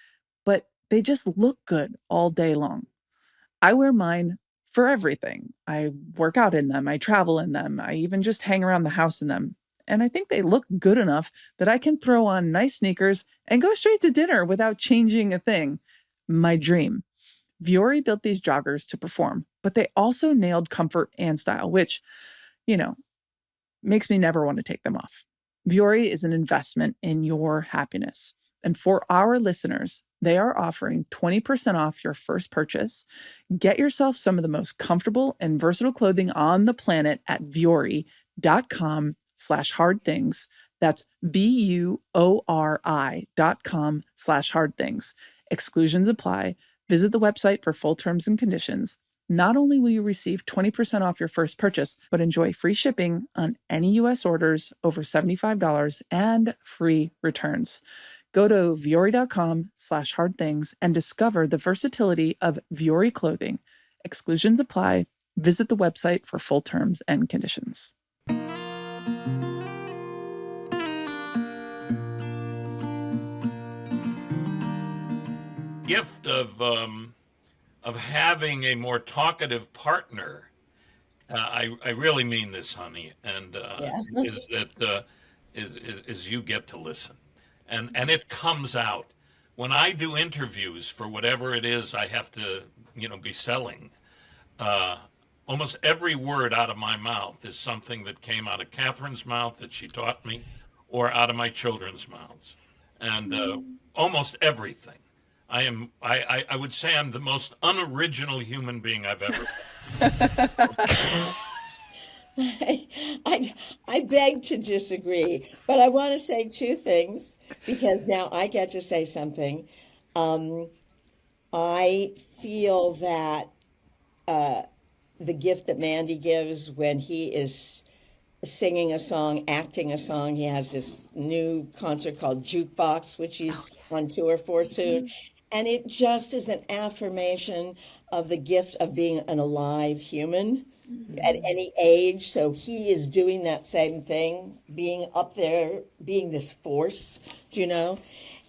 but they just look good all day long. I wear mine for everything. I work out in them. I travel in them. I even just hang around the house in them. And I think they look good enough that I can throw on nice sneakers and go straight to dinner without changing a thing. My dream. Vuori built these joggers to perform, but they also nailed comfort and style, which, makes me never want to take them off. Vuori is an investment in your happiness. And for our listeners, they are offering 20% off your first purchase. Get yourself some of the most comfortable and versatile clothing on the planet at vuori.com/hardthings. That's VUORI.com/hardthings. Exclusions apply. Visit the website for full terms and conditions. Not only will you receive 20% off your first purchase, but enjoy free shipping on any U.S. orders over $75 and free returns. Go to vuori.com/hardthings and discover the versatility of Vuori clothing. Exclusions apply. Visit the website for full terms and conditions. Gift of having a more talkative partner. I really mean this, honey, and is that is you get to listen, and it comes out when I do interviews for whatever it is I have to be selling. Almost every word out of my mouth is something that came out of Kathryn's mouth that she taught me, or out of my children's mouths, and almost everything. I would say I'm the most unoriginal human being I've ever I beg to disagree, but I want to say two things because now I get to say something. I feel that the gift that Mandy gives when he is singing a song, acting a song, he has this new concert called Jukebox, which he's on tour for soon. And it just is an affirmation of the gift of being an alive human at any age. So he is doing that same thing, being up there, being this force,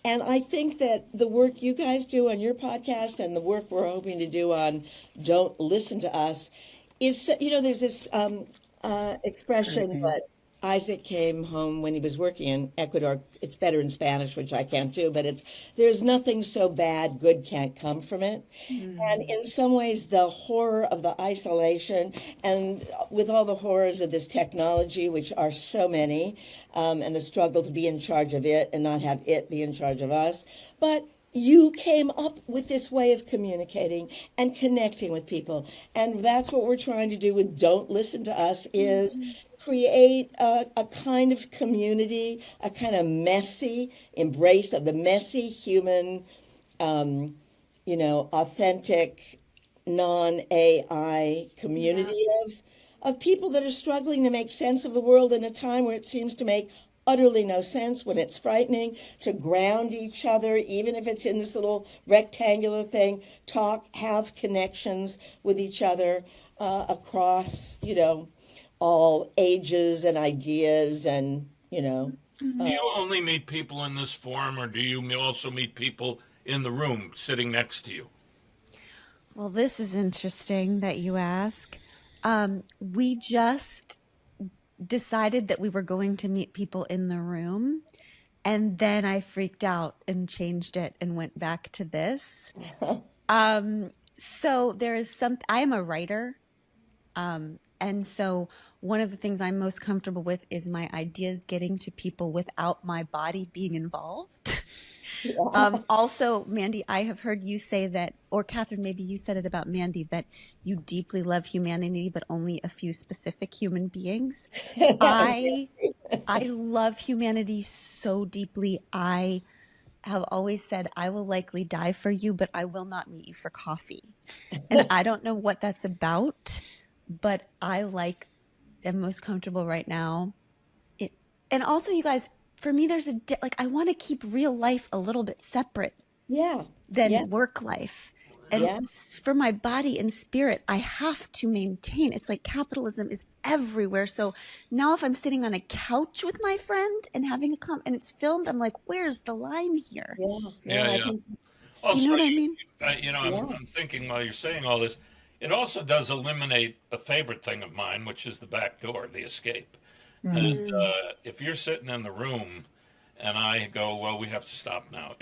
And I think that the work you guys do on your podcast and the work we're hoping to do on Don't Listen to Us is, there's this expression that Isaac came home when he was working in Ecuador. It's better in Spanish, which I can't do, but there's nothing so bad, good can't come from it. And in some ways, the horror of the isolation and with all the horrors of this technology, which are so many, and the struggle to be in charge of it and not have it be in charge of us. But you came up with this way of communicating and connecting with people. And that's what we're trying to do with Don't Listen to Us is create a kind of community, a kind of messy embrace of the messy human, authentic, non-AI community of people that are struggling to make sense of the world in a time where it seems to make utterly no sense, when it's frightening, to ground each other, even if it's in this little rectangular thing, talk, have connections with each other across, all ages and ideas and, Do you only meet people in this forum, or do you also meet people in the room sitting next to you? Well, this is interesting that you ask. We just decided that we were going to meet people in the room, and then I freaked out and changed it and went back to this. So there is I am a writer. And so one of the things I'm most comfortable with is my ideas getting to people without my body being involved. Also, Mandy, I have heard you say that, or Kathryn, maybe you said it about Mandy, that you deeply love humanity, but only a few specific human beings. I love humanity so deeply. I have always said, I will likely die for you, but I will not meet you for coffee. And I don't know what that's about, but I am most comfortable right now. And also, you guys, for me, there's I want to keep real life a little bit separate than work life. And for my body and spirit, I have to maintain. It's like capitalism is everywhere. So now if I'm sitting on a couch with my friend and having and it's filmed, I'm like, where's the line here? Yeah. Do you know what I mean? I'm thinking while you're saying all this, it also does eliminate a favorite thing of mine, which is the back door, the escape. And if you're sitting in the room and I go, well, we have to stop now.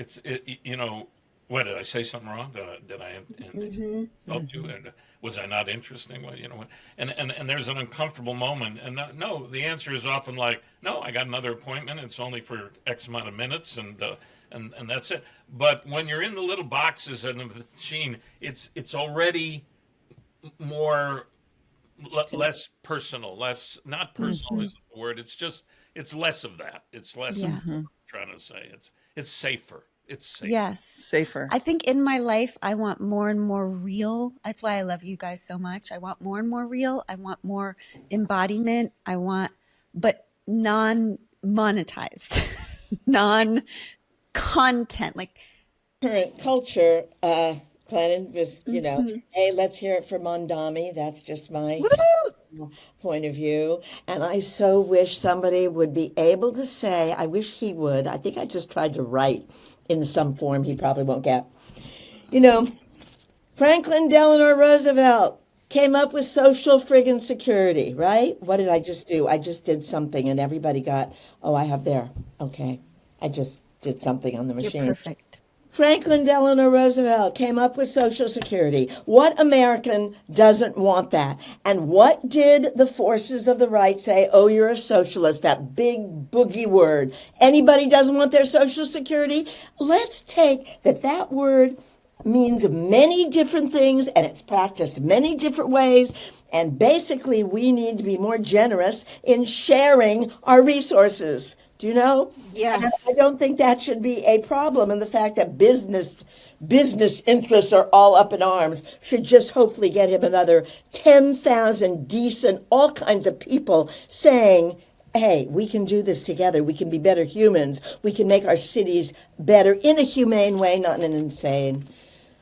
What did I say something wrong? Did I help you? And was I not interesting? Well, and there's an uncomfortable moment. And no, the answer is often like, no, I got another appointment. It's only for X amount of minutes, and that's it. But when you're in the little boxes and the machine, it's already more less personal, less not personal is the word. It's less of that. It's less of what I'm trying to say. It's safer. It's safer. Yes. Safer. I think in my life, I want more and more real. That's why I love you guys so much. I want more and more real. I want more embodiment. But non-monetized, non-content. Like Current culture, Glennon, just, hey, let's hear it from Mondami. That's just my point of view. And I so wish somebody would be able to say, I wish he would. I think I just tried to write in some form he probably won't get. Franklin Delano Roosevelt came up with social friggin' security, right? What did I just do? I just did something and everybody got, oh, I have there. Okay. I just did something on the machine. you're perfect. Franklin Delano Roosevelt came up with Social Security. What American doesn't want that? And what did the forces of the right say? Oh, you're a socialist, that big boogie word. Anybody doesn't want their Social Security? Let's take that word means many different things and it's practiced many different ways. And basically, we need to be more generous in sharing our resources. Do you know? Yes. And I don't think that should be a problem. And the fact that business interests are all up in arms should just hopefully get him another 10,000 decent, all kinds of people saying, hey, we can do this together. We can be better humans. We can make our cities better in a humane way, not in an insane,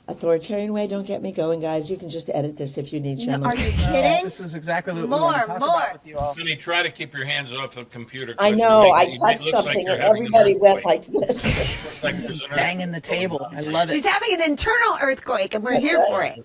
authoritarian way. Don't get me going, guys. You can just edit this if you need to. Are you kidding? This is exactly what we want to talk about with you all. Honey, try to keep your hands off the computer. I know. I touched something and everybody went like this. Banging the table. I love it. She's having an internal earthquake, and we're here for it.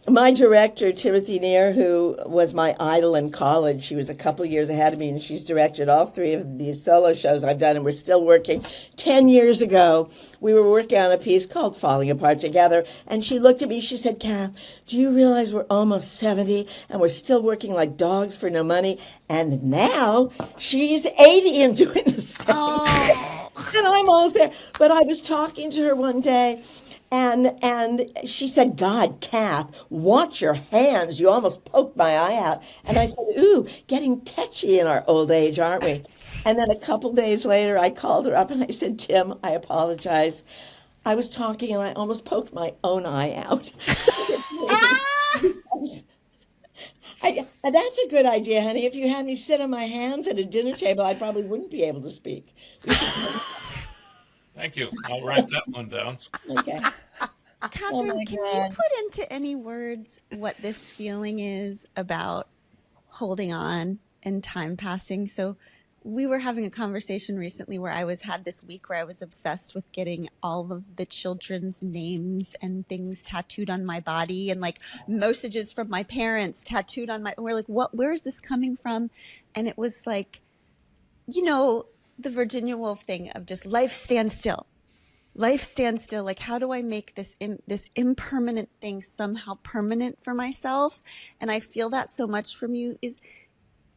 My director, Timothy Neer, who was my idol in college, she was a couple years ahead of me, and she's directed all 3 of these solo shows I've done, and we're still working. 10 years ago, we were working on a piece called Falling Apart Together, and she looked at me, she said, Kath, do you realize we're almost 70, and we're still working like dogs for no money? And now she's 80 and doing the same thing. And I'm almost there. But I was talking to her one day, and she said, God, Kath, watch your hands. You almost poked my eye out. And I said, ooh, getting tetchy in our old age, aren't we? And then a couple days later, I called her up and I said, Tim, I apologize. I was talking and I almost poked my own eye out. That's a good idea, honey. If you had me sit on my hands at a dinner table, I probably wouldn't be able to speak. Thank you. I'll write that one down. Okay. Kathryn, can you put into any words what this feeling is about holding on and time passing? So we were having a conversation recently where I had this week where I was obsessed with getting all of the children's names and things tattooed on my body and like messages from my parents tattooed on my, we're like, where is this coming from? And it was like, the Virginia Woolf thing of just life stands still. Life stands still. Like, how do I make this impermanent thing somehow permanent for myself? And I feel that so much from you.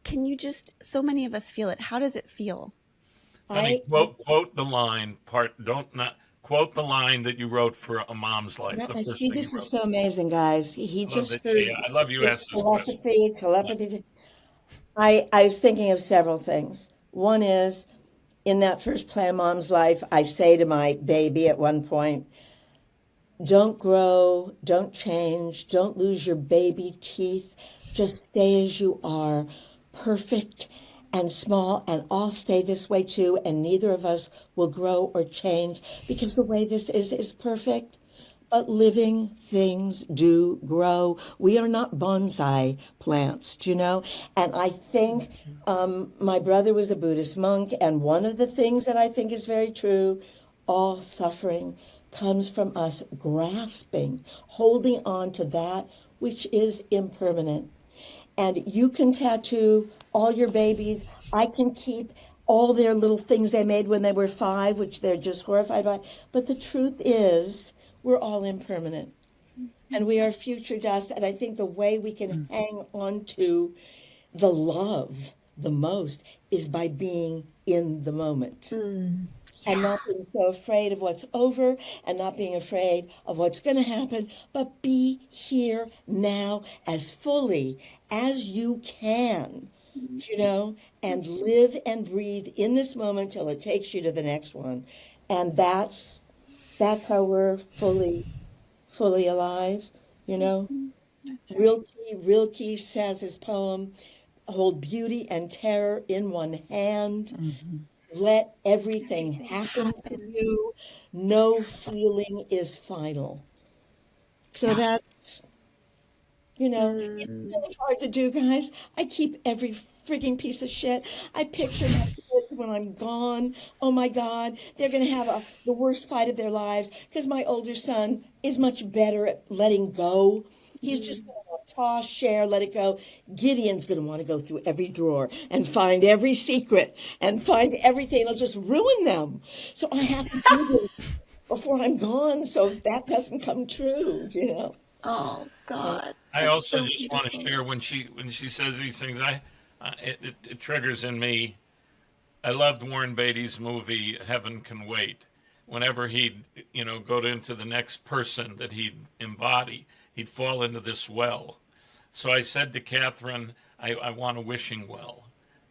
Can you just, so many of us feel it. How does it feel? Honey, quote the line. Quote the line that you wrote for A Mom's Life. I see, this is so amazing, guys. He just heard. Yeah, I love you. Telepathy. I was thinking of several things. One is, in that first play, A Mom's Life, I say to my baby at one point, don't grow, don't change, don't lose your baby teeth. Just stay as you are, perfect and small, and I'll stay this way too, and neither of us will grow or change because the way this is perfect. But living things do grow. We are not bonsai plants, do you know? And I think my brother was a Buddhist monk, and one of the things that I think is very true, all suffering comes from us grasping, holding on to that which is impermanent. And you can tattoo all your babies. I can keep all their little things they made when they were 5, which they're just horrified by. But the truth is, we're all impermanent. And we are future dust. And I think the way we can hang on to the love the most is by being in the moment. And not being so afraid of what's over and not being afraid of what's going to happen, but be here now as fully as you can, and live and breathe in this moment till it takes you to the next one. And that's how we're fully alive, Right. Rilke says his poem, hold beauty and terror in one hand. Let everything happen to you. No feeling is final. So that's, it's really hard to do, guys. I keep every frigging piece of shit. I picture my kids when I'm gone. Oh my God, they're going to have the worst fight of their lives because my older son is much better at letting go. He's just going to toss, share, let it go. Gideon's going to want to go through every drawer and find every secret and find everything. It'll just ruin them. So I have to do this before I'm gone so that doesn't come true, Oh God. I also just want to share when she says these things, it triggers in me. I loved Warren Beatty's movie Heaven Can Wait. Whenever he'd go into the next person that he'd embody, he'd fall into this well. So I said to Kathryn, I want a wishing well.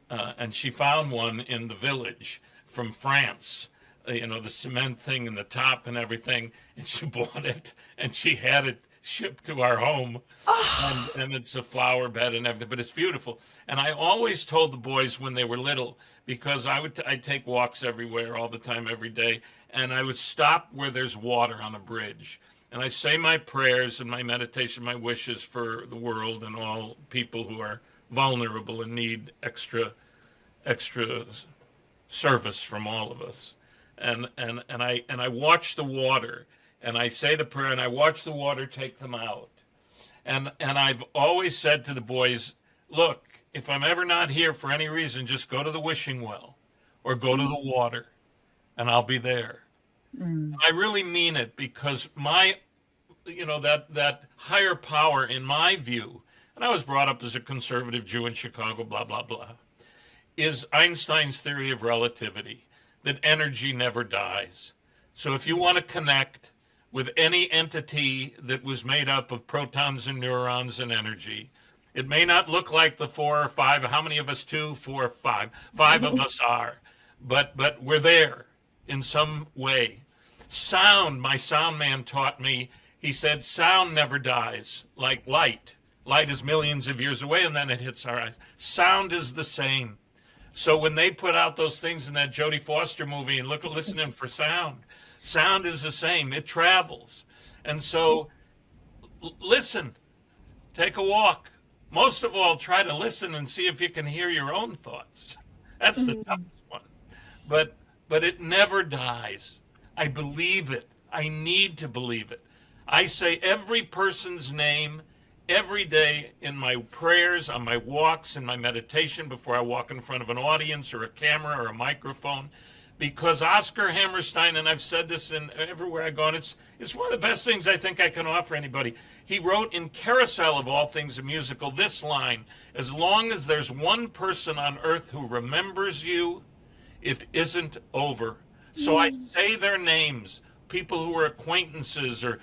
And she found one in the village from France, the cement thing in the top and everything. And she bought it and she had it shipped to our home. And it's a flower bed and everything, but it's beautiful. And I always told the boys when they were little, because I'd take walks everywhere all the time, every day. And I would stop where there's water on a bridge. And I say my prayers and my meditation, my wishes for the world and all people who are vulnerable and need extra service from all of us. And I watch the water and I say the prayer and I watch the water take them out. And I've always said to the boys, look, if I'm ever not here for any reason, just go to the wishing well or go to the water and I'll be there. I really mean it because that higher power in my view, and I was brought up as a conservative Jew in Chicago, blah, blah, blah, is Einstein's theory of relativity, that energy never dies. So if you want to connect with any entity that was made up of protons and neurons and energy, it may not look like the 4 or 5, how many of us, 2, 4, 5 of us are, but we're there in some way. Sound, my sound man taught me, he said, sound never dies, like light. Light is millions of years away and then it hits our eyes. Sound is the same. So when they put out those things in that Jodie Foster movie and listening for sound, sound is the same. It travels. And so listen, take a walk. Most of all, try to listen and see if you can hear your own thoughts. That's the toughest one. But it never dies. I believe it. I need to believe it. I say every person's name every day in my prayers, on my walks, in my meditation, before I walk in front of an audience or a camera or a microphone, because Oscar Hammerstein, and I've said this in everywhere I've gone, it's one of the best things I think I can offer anybody. He wrote in Carousel, of all things, a musical, this line, as long as there's one person on earth who remembers you, it isn't over. So I say their names, people who are acquaintances or,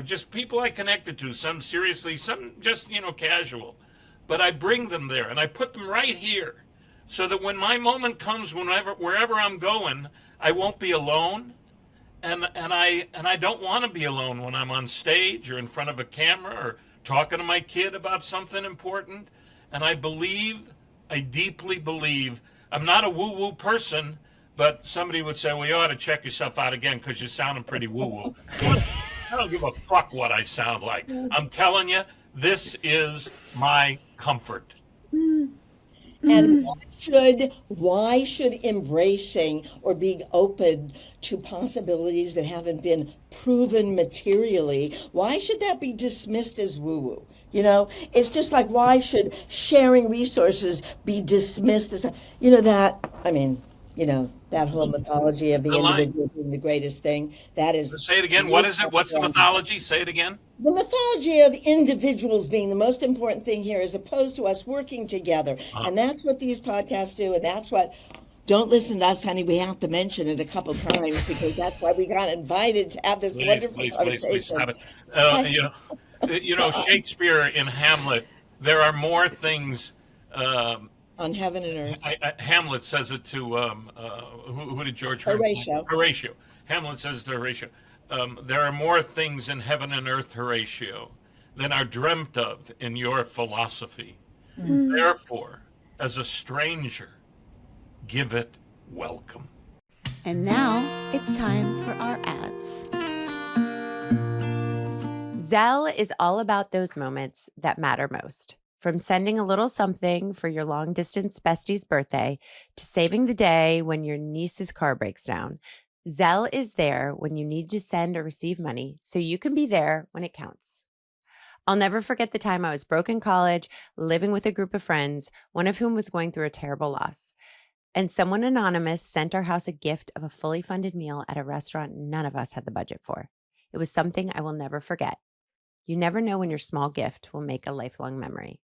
just people I connected to, some seriously, some just, casual. But I bring them there and I put them right here so that when my moment comes, wherever I'm going, I won't be alone. And I don't want to be alone when I'm on stage or in front of a camera or talking to my kid about something important. And I deeply believe, I'm not a woo-woo person, but somebody would say, well, you ought to check yourself out again because you're sounding pretty woo-woo. I don't give a fuck what I sound like. I'm telling you, this is my comfort. And why should embracing or being open to possibilities that haven't been proven materially, why should that be dismissed as woo-woo? It's just like, why should sharing resources be dismissed as, that whole mythology of the The line. individual being the greatest thing. That is. Say it again. What is it? What's the mythology? Say it again. The mythology of individuals being the most important thing here, as opposed to us working together. And that's what these podcasts do. And that's what, don't listen to us, honey. We have to mention it a couple times because that's why we got invited to have this wonderful conversation. Please stop it. Shakespeare in Hamlet, there are more things on heaven and earth. Hamlet says it to who did George Horatio. Horatio. Hamlet says to Horatio, there are more things in heaven and earth, Horatio, than are dreamt of in your philosophy. Therefore, as a stranger, give it welcome. And now it's time for our ads. Zelle is all about those moments that matter most. From sending a little something for your long-distance bestie's birthday to saving the day when your niece's car breaks down, Zelle is there when you need to send or receive money so you can be there when it counts. I'll never forget the time I was broke in college, living with a group of friends, one of whom was going through a terrible loss. And someone anonymous sent our house a gift of a fully funded meal at a restaurant none of us had the budget for. It was something I will never forget. You never know when your small gift will make a lifelong memory.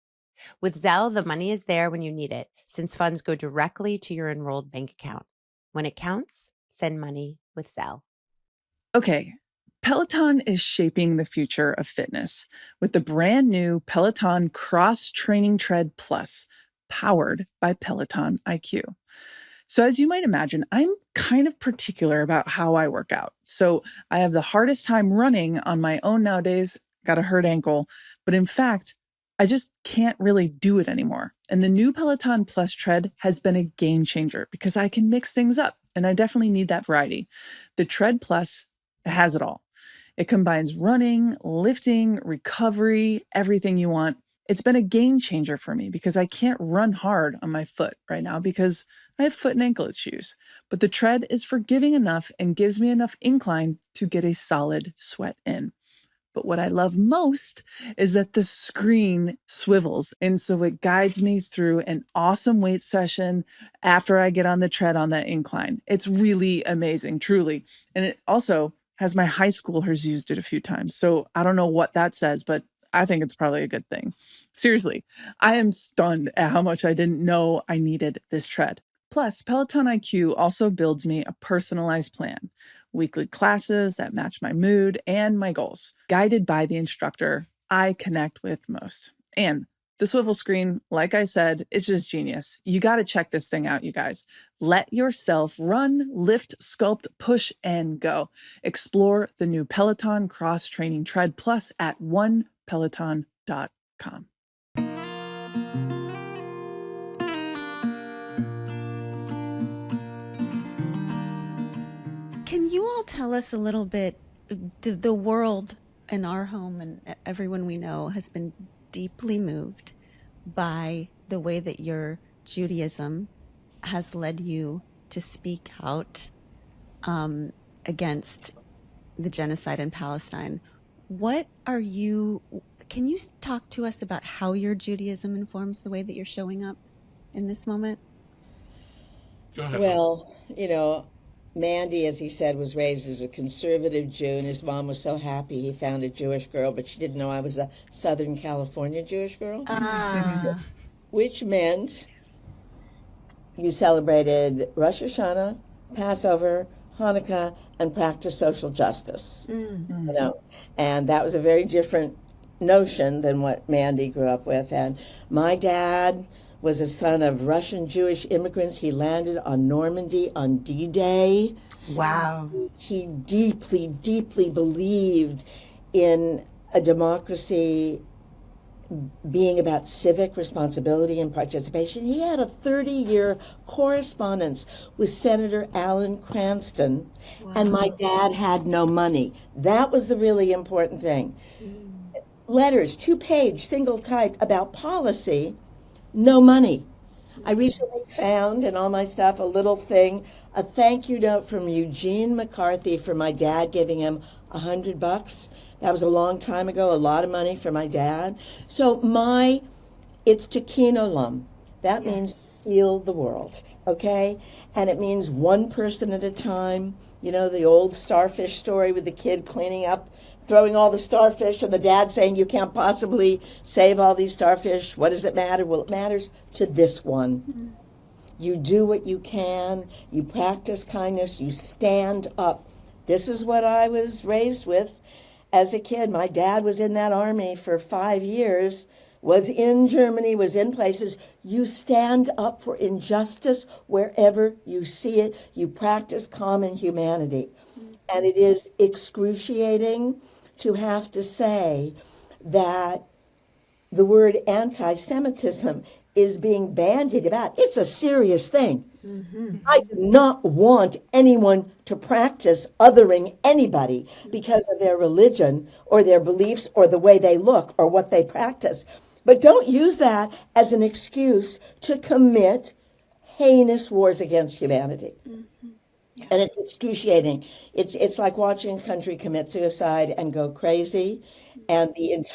With Zelle, the money is there when you need it, since funds go directly to your enrolled bank account. When it counts, send money with Zelle. Okay, Peloton is shaping the future of fitness with the brand new Peloton Cross Training Tread Plus, powered by Peloton IQ. So as you might imagine, I'm kind of particular about how I work out. So I have the hardest time running on my own nowadays, got a hurt ankle, but in fact, I just can't really do it anymore. And the new Peloton Plus Tread has been a game changer because I can mix things up, and I definitely need that variety. The Tread Plus has it all. It combines running, lifting, recovery, everything you want. It's been a game changer for me because I can't run hard on my foot right now because I have foot and ankle issues. But the Tread is forgiving enough and gives me enough incline to get a solid sweat in. But what I love most is that the screen swivels. And so it guides me through an awesome weight session after I get on the tread on that incline. It's really amazing, truly. And it also has my high schoolers used it a few times. So I don't know what that says, but I think it's probably a good thing. Seriously, I am stunned at how much I didn't know I needed this tread. Plus, Peloton IQ also builds me a personalized plan. Weekly classes that match my mood and my goals, guided by the instructor I connect with most. And the swivel screen, like I said, it's just genius. You got to check this thing out, you guys. Let yourself run, lift, sculpt, push, and go. Explore the new Peloton Cross Training Tread Plus at onepeloton.com. Can you all tell us a little bit? The world in our home and everyone we know has been deeply moved by the way that your Judaism has led you to speak out against the genocide in Palestine. Can you talk to us about how your Judaism informs the way that you're showing up in this moment? Go ahead. Well, Mandy, as he said, was raised as a conservative Jew, and his mom was so happy he found a Jewish girl, but she didn't know I was a Southern California Jewish girl. Which meant you celebrated Rosh Hashanah, Passover, Hanukkah, and practiced social justice. And that was a very different notion than what Mandy grew up with. And my dad was a son of Russian Jewish immigrants. He landed on Normandy on D-Day. Wow. He deeply, deeply believed in a democracy being about civic responsibility and participation. He had a 30-year correspondence with Senator Alan Cranston, and my dad had no money. That was the really important thing. Letters, 2-page, single type, about policy, no money. I recently found in all my stuff a little thing a thank you note from Eugene McCarthy for my dad giving him $100. That was a long time ago, a lot of money for my dad. So it's Tikkun Olam. That means heal the world, okay? And it means one person at a time. You know, the old starfish story with the kid cleaning up, throwing all the starfish, and the dad saying, you can't possibly save all these starfish. What does it matter? Well, it matters to this one. Mm-hmm. You do what you can. You practice kindness. You stand up. This is what I was raised with as a kid. My dad was in that army for 5 years, was in Germany, was in places. You stand up for injustice wherever you see it. You practice common humanity. And it is excruciating to have to say that the word anti-Semitism is being bandied about. It's a serious thing. Mm-hmm. I do not want anyone to practice othering anybody because of their religion or their beliefs or the way they look or what they practice. But don't use that as an excuse to commit heinous wars against humanity. Mm-hmm. Yeah. And it's excruciating. It's like watching a country commit suicide and go crazy, and the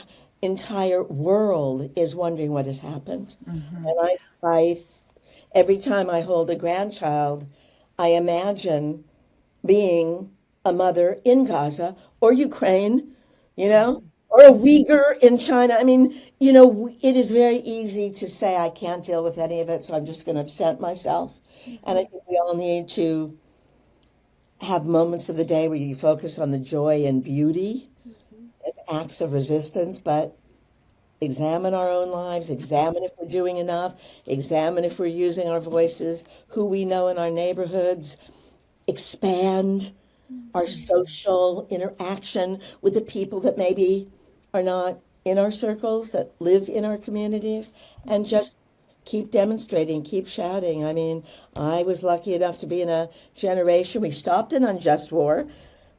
entire world is wondering what has happened. Mm-hmm. And I every time I hold a grandchild, I imagine being a mother in Gaza or Ukraine, you know, or a Uyghur in China. I mean, you know, it is very easy to say I can't deal with any of it, so I'm just going to absent myself. And I think we all need to have moments of the day where you focus on the joy and beauty as acts of resistance, but examine our own lives, examine if we're doing enough, examine if we're using our voices, who we know in our neighborhoods, expand our social interaction with the people that maybe are not in our circles, that live in our communities, and just keep demonstrating, keep shouting. I mean, I was lucky enough to be in a generation. We stopped an unjust war.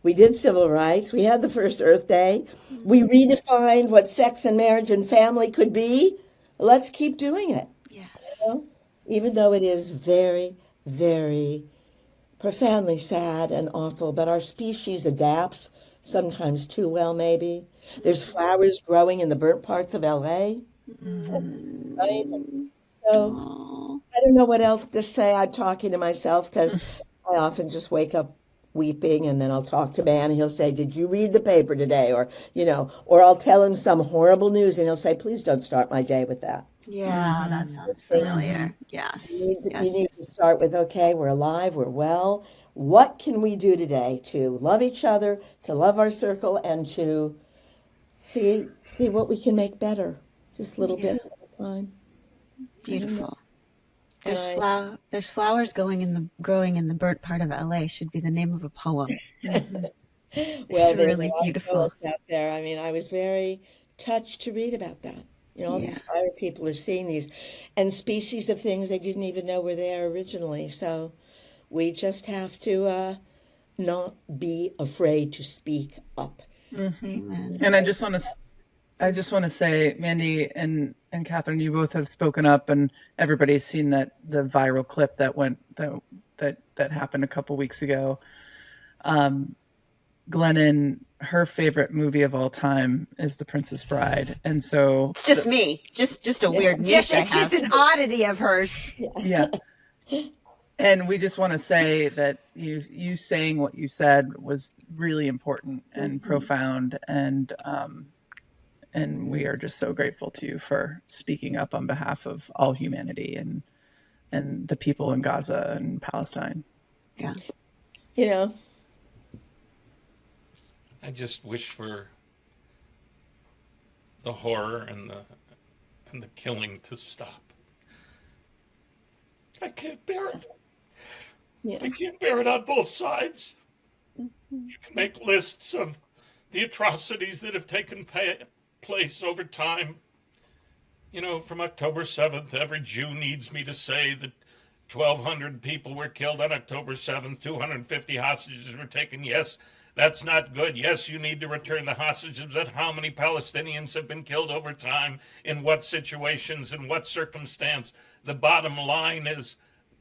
We did civil rights. We had the first Earth Day. We redefined what sex and marriage and family could be. Let's keep doing it. Yes. You know? Even though it is very, very profoundly sad and awful, but our species adapts, sometimes too well, maybe. There's flowers growing in the burnt parts of LA. Mm-hmm. Right? So I don't know what else to say. I'm talking to myself because I often just wake up weeping, and then I'll talk to Man, and he'll say, did you read the paper today? Or, you know, or I'll tell him some horrible news, and he'll say, please don't start my day with that. Yeah, that sounds familiar. Yes. You need to start with, okay, we're alive, we're well. What can we do today to love each other, to love our circle, and to see what we can make better, just a little bit at a time. Beautiful. There's flowers growing in the burnt part of LA should be the name of a poem. Well, it's really beautiful out there. I mean, I was very touched to read about that. You know, all these fire people are seeing these and species of things they didn't even know were there originally. So we just have to not be afraid to speak up. Mm-hmm. Amen. And I just want to say, Mandy and Kathryn, you both have spoken up, and everybody's seen the viral clip that happened a couple weeks ago. Glennon, her favorite movie of all time is The Princess Bride, and so it's just me, just a weird niche. It's just an oddity of hers. Yeah. And we just want to say that you saying what you said was really important and profound, and we are just so grateful to you for speaking up on behalf of all humanity and the people in Gaza and Palestine. Yeah. You know, I just wish for the horror and the killing to stop. I can't bear it. Yeah. I can't bear it on both sides. You can make lists of the atrocities that have taken place over time. You know, from October 7th, every Jew needs me to say that 1,200 people were killed on October 7th, 250 hostages were taken. Yes, that's not good. Yes, you need to return the hostages, but how many Palestinians have been killed over time? In what situations? In what circumstance? The bottom line is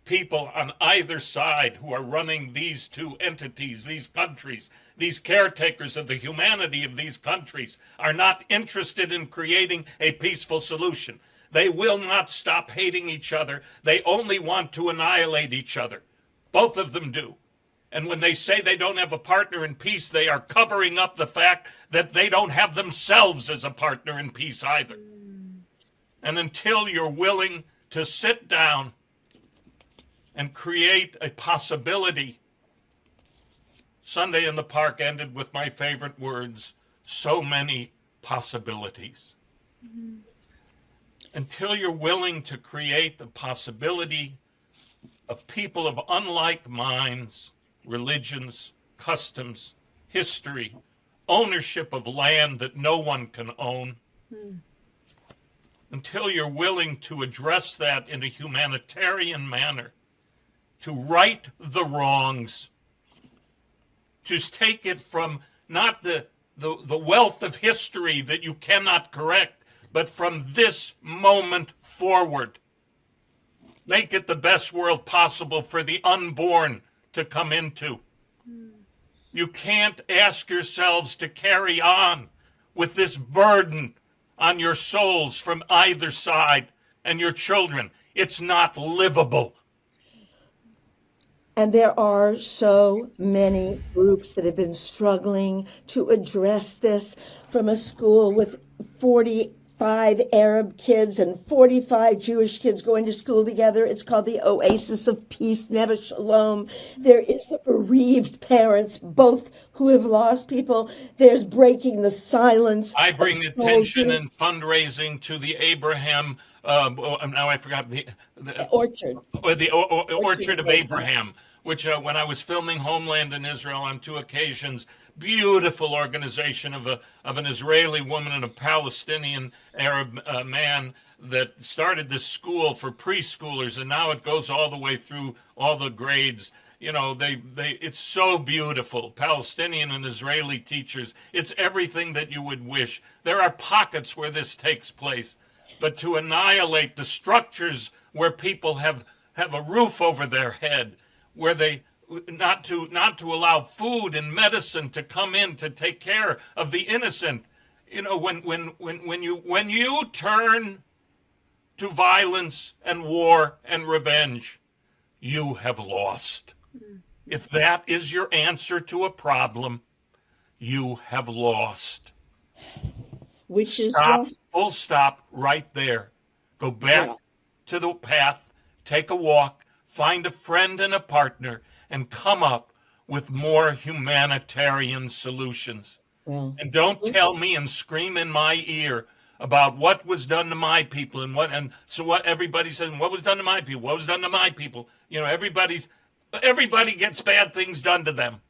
people on either side who are running these two entities, these countries, these caretakers of the humanity of these countries, are not interested in creating a peaceful solution. They will not stop hating each other. They only want to annihilate each other. Both of them do. And when they say they don't have a partner in peace, they are covering up the fact that they don't have themselves as a partner in peace either. And until you're willing to sit down and create a possibility, Sunday in the Park ended with my favorite words, so many possibilities. Mm-hmm. Until you're willing to create the possibility of people of unlike minds, religions, customs, history, ownership of land that no one can own, until you're willing to address that in a humanitarian manner, to right the wrongs, to take it from not the wealth of history that you cannot correct, but from this moment forward. Make it the best world possible for the unborn to come into. You can't ask yourselves to carry on with this burden on your souls from either side and your children. It's not livable. And there are so many groups that have been struggling to address this, from a school with 45 Arab kids and 45 Jewish kids going to school together. It's called the Oasis of Peace, Never Shalom. There is the bereaved parents, both who have lost people. There's breaking the silence. I bring attention and fundraising to the Abraham, now I forgot the Orchard. Or the Orchard of Abraham, which when I was filming Homeland in Israel on 2 occasions, beautiful organization of an Israeli woman and a Palestinian Arab man that started this school for preschoolers, and now it goes all the way through all the grades. You know, it's so beautiful. Palestinian and Israeli teachers. It's everything that you would wish. There are pockets where this takes place, but to annihilate the structures where people have a roof over their head, where they not to allow food and medicine to come in to take care of the innocent. You know, when you turn to violence and war and revenge, you have lost. If that is your answer to a problem, you have lost. Which is full stop right there. Go back to the path, take a walk, find a friend and a partner, and come up with more humanitarian solutions. And don't tell me and scream in my ear about what was done to my people and so what everybody says, what was done to my people, what was done to my people. You know, everybody gets bad things done to them.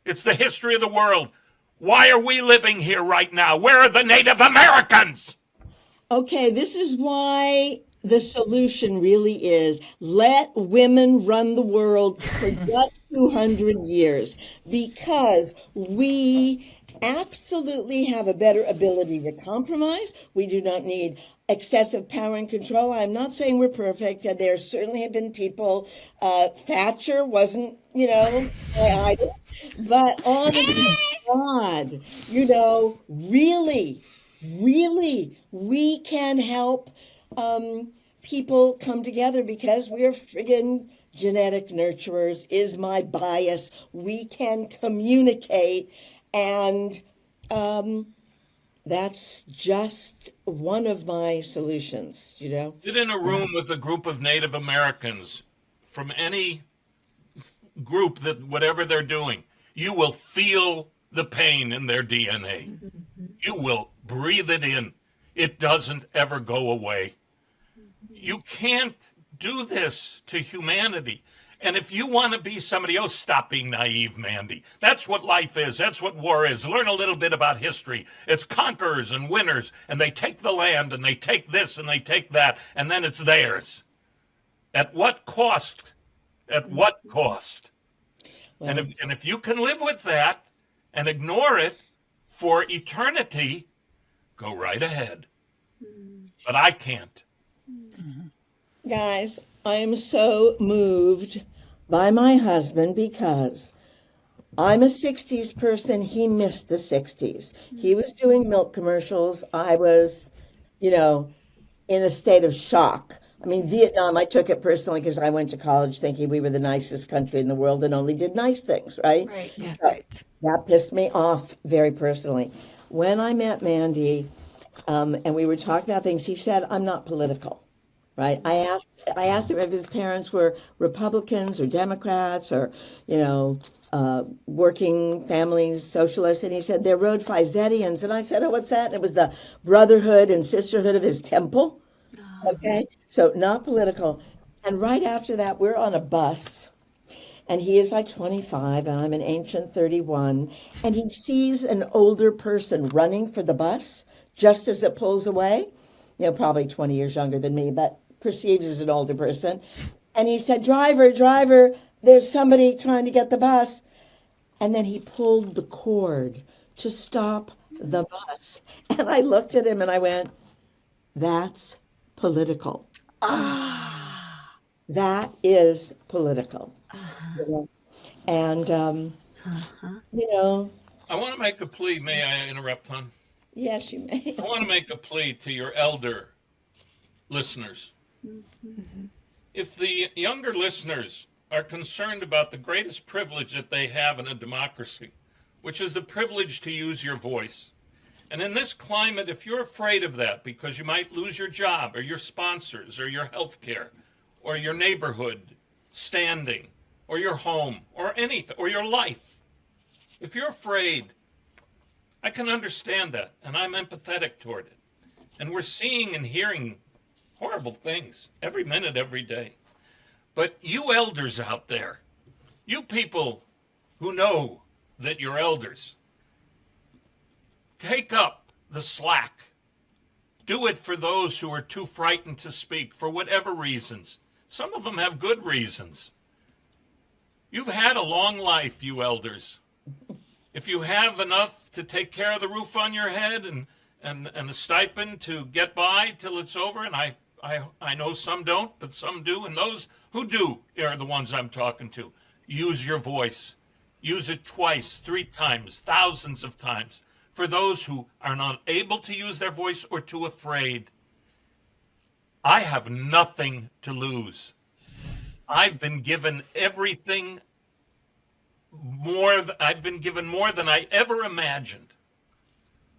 It's the history of the world. Why are we living here right now? Where are the Native Americans? Okay, this is why the solution really is let women run the world for just 200 years, because we absolutely have a better ability to compromise. We do not need excessive power and control. I'm not saying we're perfect. There certainly have been people. Thatcher wasn't, but honest to God, really, we can help people come together, because we are friggin' genetic nurturers, is my bias. We can communicate, and that's just one of my solutions, Get in a room with a group of Native Americans from any group, that whatever they're doing, you will feel the pain in their DNA. You will breathe it in. It doesn't ever go away. You can't do this to humanity. And if you want to be somebody else, stop being naive, Mandy. That's what life is. That's what war is. Learn a little bit about history. It's conquerors and winners, and they take the land, and they take this, and they take that, and then it's theirs. At what cost? At what cost? And if you can live with that and ignore it for eternity, go right ahead. But I can't. Guys, I am so moved by my husband because I'm a 60s person. He missed the 60s. He was doing milk commercials. I was, you know, in a state of shock. I mean, Vietnam, I took it personally because I went to college thinking we were the nicest country in the world and only did nice things, right? Right. So Right. that pissed me off very personally. When I met Mandy, and we were talking about things, he said, I'm not political, right? I asked him if his parents were Republicans or Democrats or, working families, socialists, and he said they're Road Phisetians. And I said, oh, what's that? And it was the brotherhood and sisterhood of his temple. Okay, so not political. And right after that, we're on a bus, and he is like 25, and I'm an ancient 31, and he sees an older person running for the bus just as it pulls away, probably 20 years younger than me, but perceived as an older person. And he said, driver, there's somebody trying to get the bus. And then he pulled the cord to stop the bus. And I looked at him and I went, that's political. That is political. And, I want to make a plea. May I interrupt, hon? yes, you may. I want to make a plea to your elder listeners. If the younger listeners are concerned about the greatest privilege that they have in a democracy, which is the privilege to use your voice, and in this climate, if you're afraid of that because you might lose your job or your sponsors or your health care or your neighborhood standing or your home or anything or your life, if you're afraid, I can understand that, and I'm empathetic toward it. And we're seeing and hearing horrible things every minute, every day. But you elders out there, you people who know that you're elders, take up the slack. Do it for those who are too frightened to speak for whatever reasons. Some of them have good reasons. You've had a long life, you elders. If you have enough to take care of the roof on your head and a stipend to get by till it's over, and I know some don't, but some do, and those who do are the ones I'm talking to. Use your voice. Use it twice, 3 times, thousands of times. For those who are not able to use their voice or too afraid, I have nothing to lose. I've been given everything I've been given more than I ever imagined.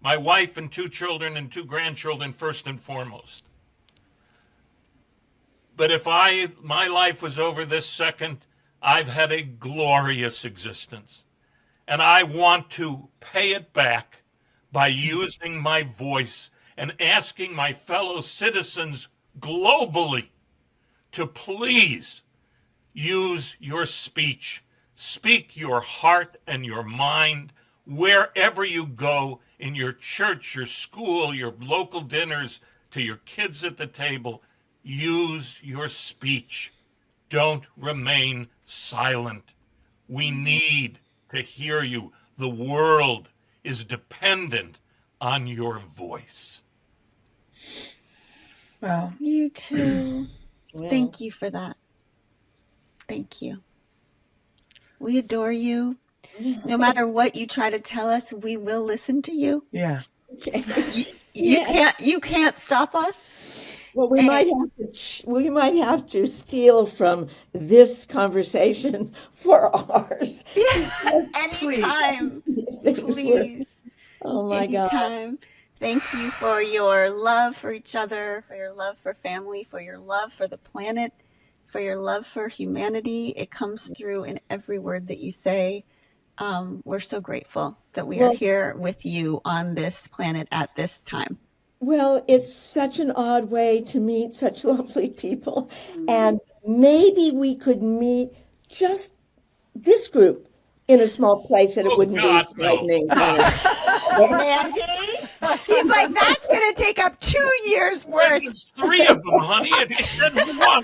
My wife and 2 children and 2 grandchildren first and foremost. But if my life was over this second, I've had a glorious existence. And I want to pay it back by using my voice and asking my fellow citizens globally to please use your speech. Speak your heart and your mind wherever you go, in your church, your school, your local dinners, to your kids at the table. Use your speech. Don't remain silent. We need to hear you. The world is dependent on your voice. Wow. You too. Well, Thank you for that. Thank you. We adore you. No matter what you try to tell us, we will listen to you. Yeah. okay. You can't stop us. Well, we might have to steal from this conversation for ours. Anytime. Things were- Please. Oh my God. Anytime. Thank you for your love for each other, for your love for family, for your love for the planet, for your love for humanity. It comes through in every word that you say. We're so grateful that we are here with you on this planet at this time. Well, it's such an odd way to meet such lovely people. And maybe we could meet just this group in a small place and it wouldn't God, be frightening. Mandy? He's like, that's going to take up 2 years worth. It's 3 of them, honey. It said 1.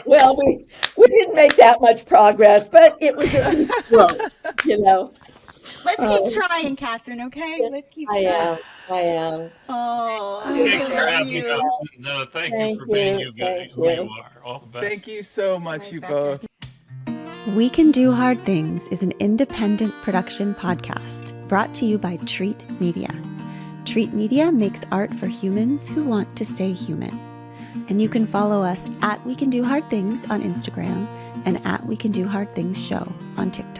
Well, we didn't make that much progress, but it was a growth, Let's keep trying, Kathryn, okay? Let's keep trying. I am. Oh, Thanks for I love having you. us. And, thank you for being you guys, who you are. All the best. Thank you so much, you both. We Can Do Hard Things is an independent production podcast brought to you by Treat Media. Treat Media makes art for humans who want to stay human. And you can follow us at We Can Do Hard Things on Instagram and at We Can Do Hard Things Show on TikTok.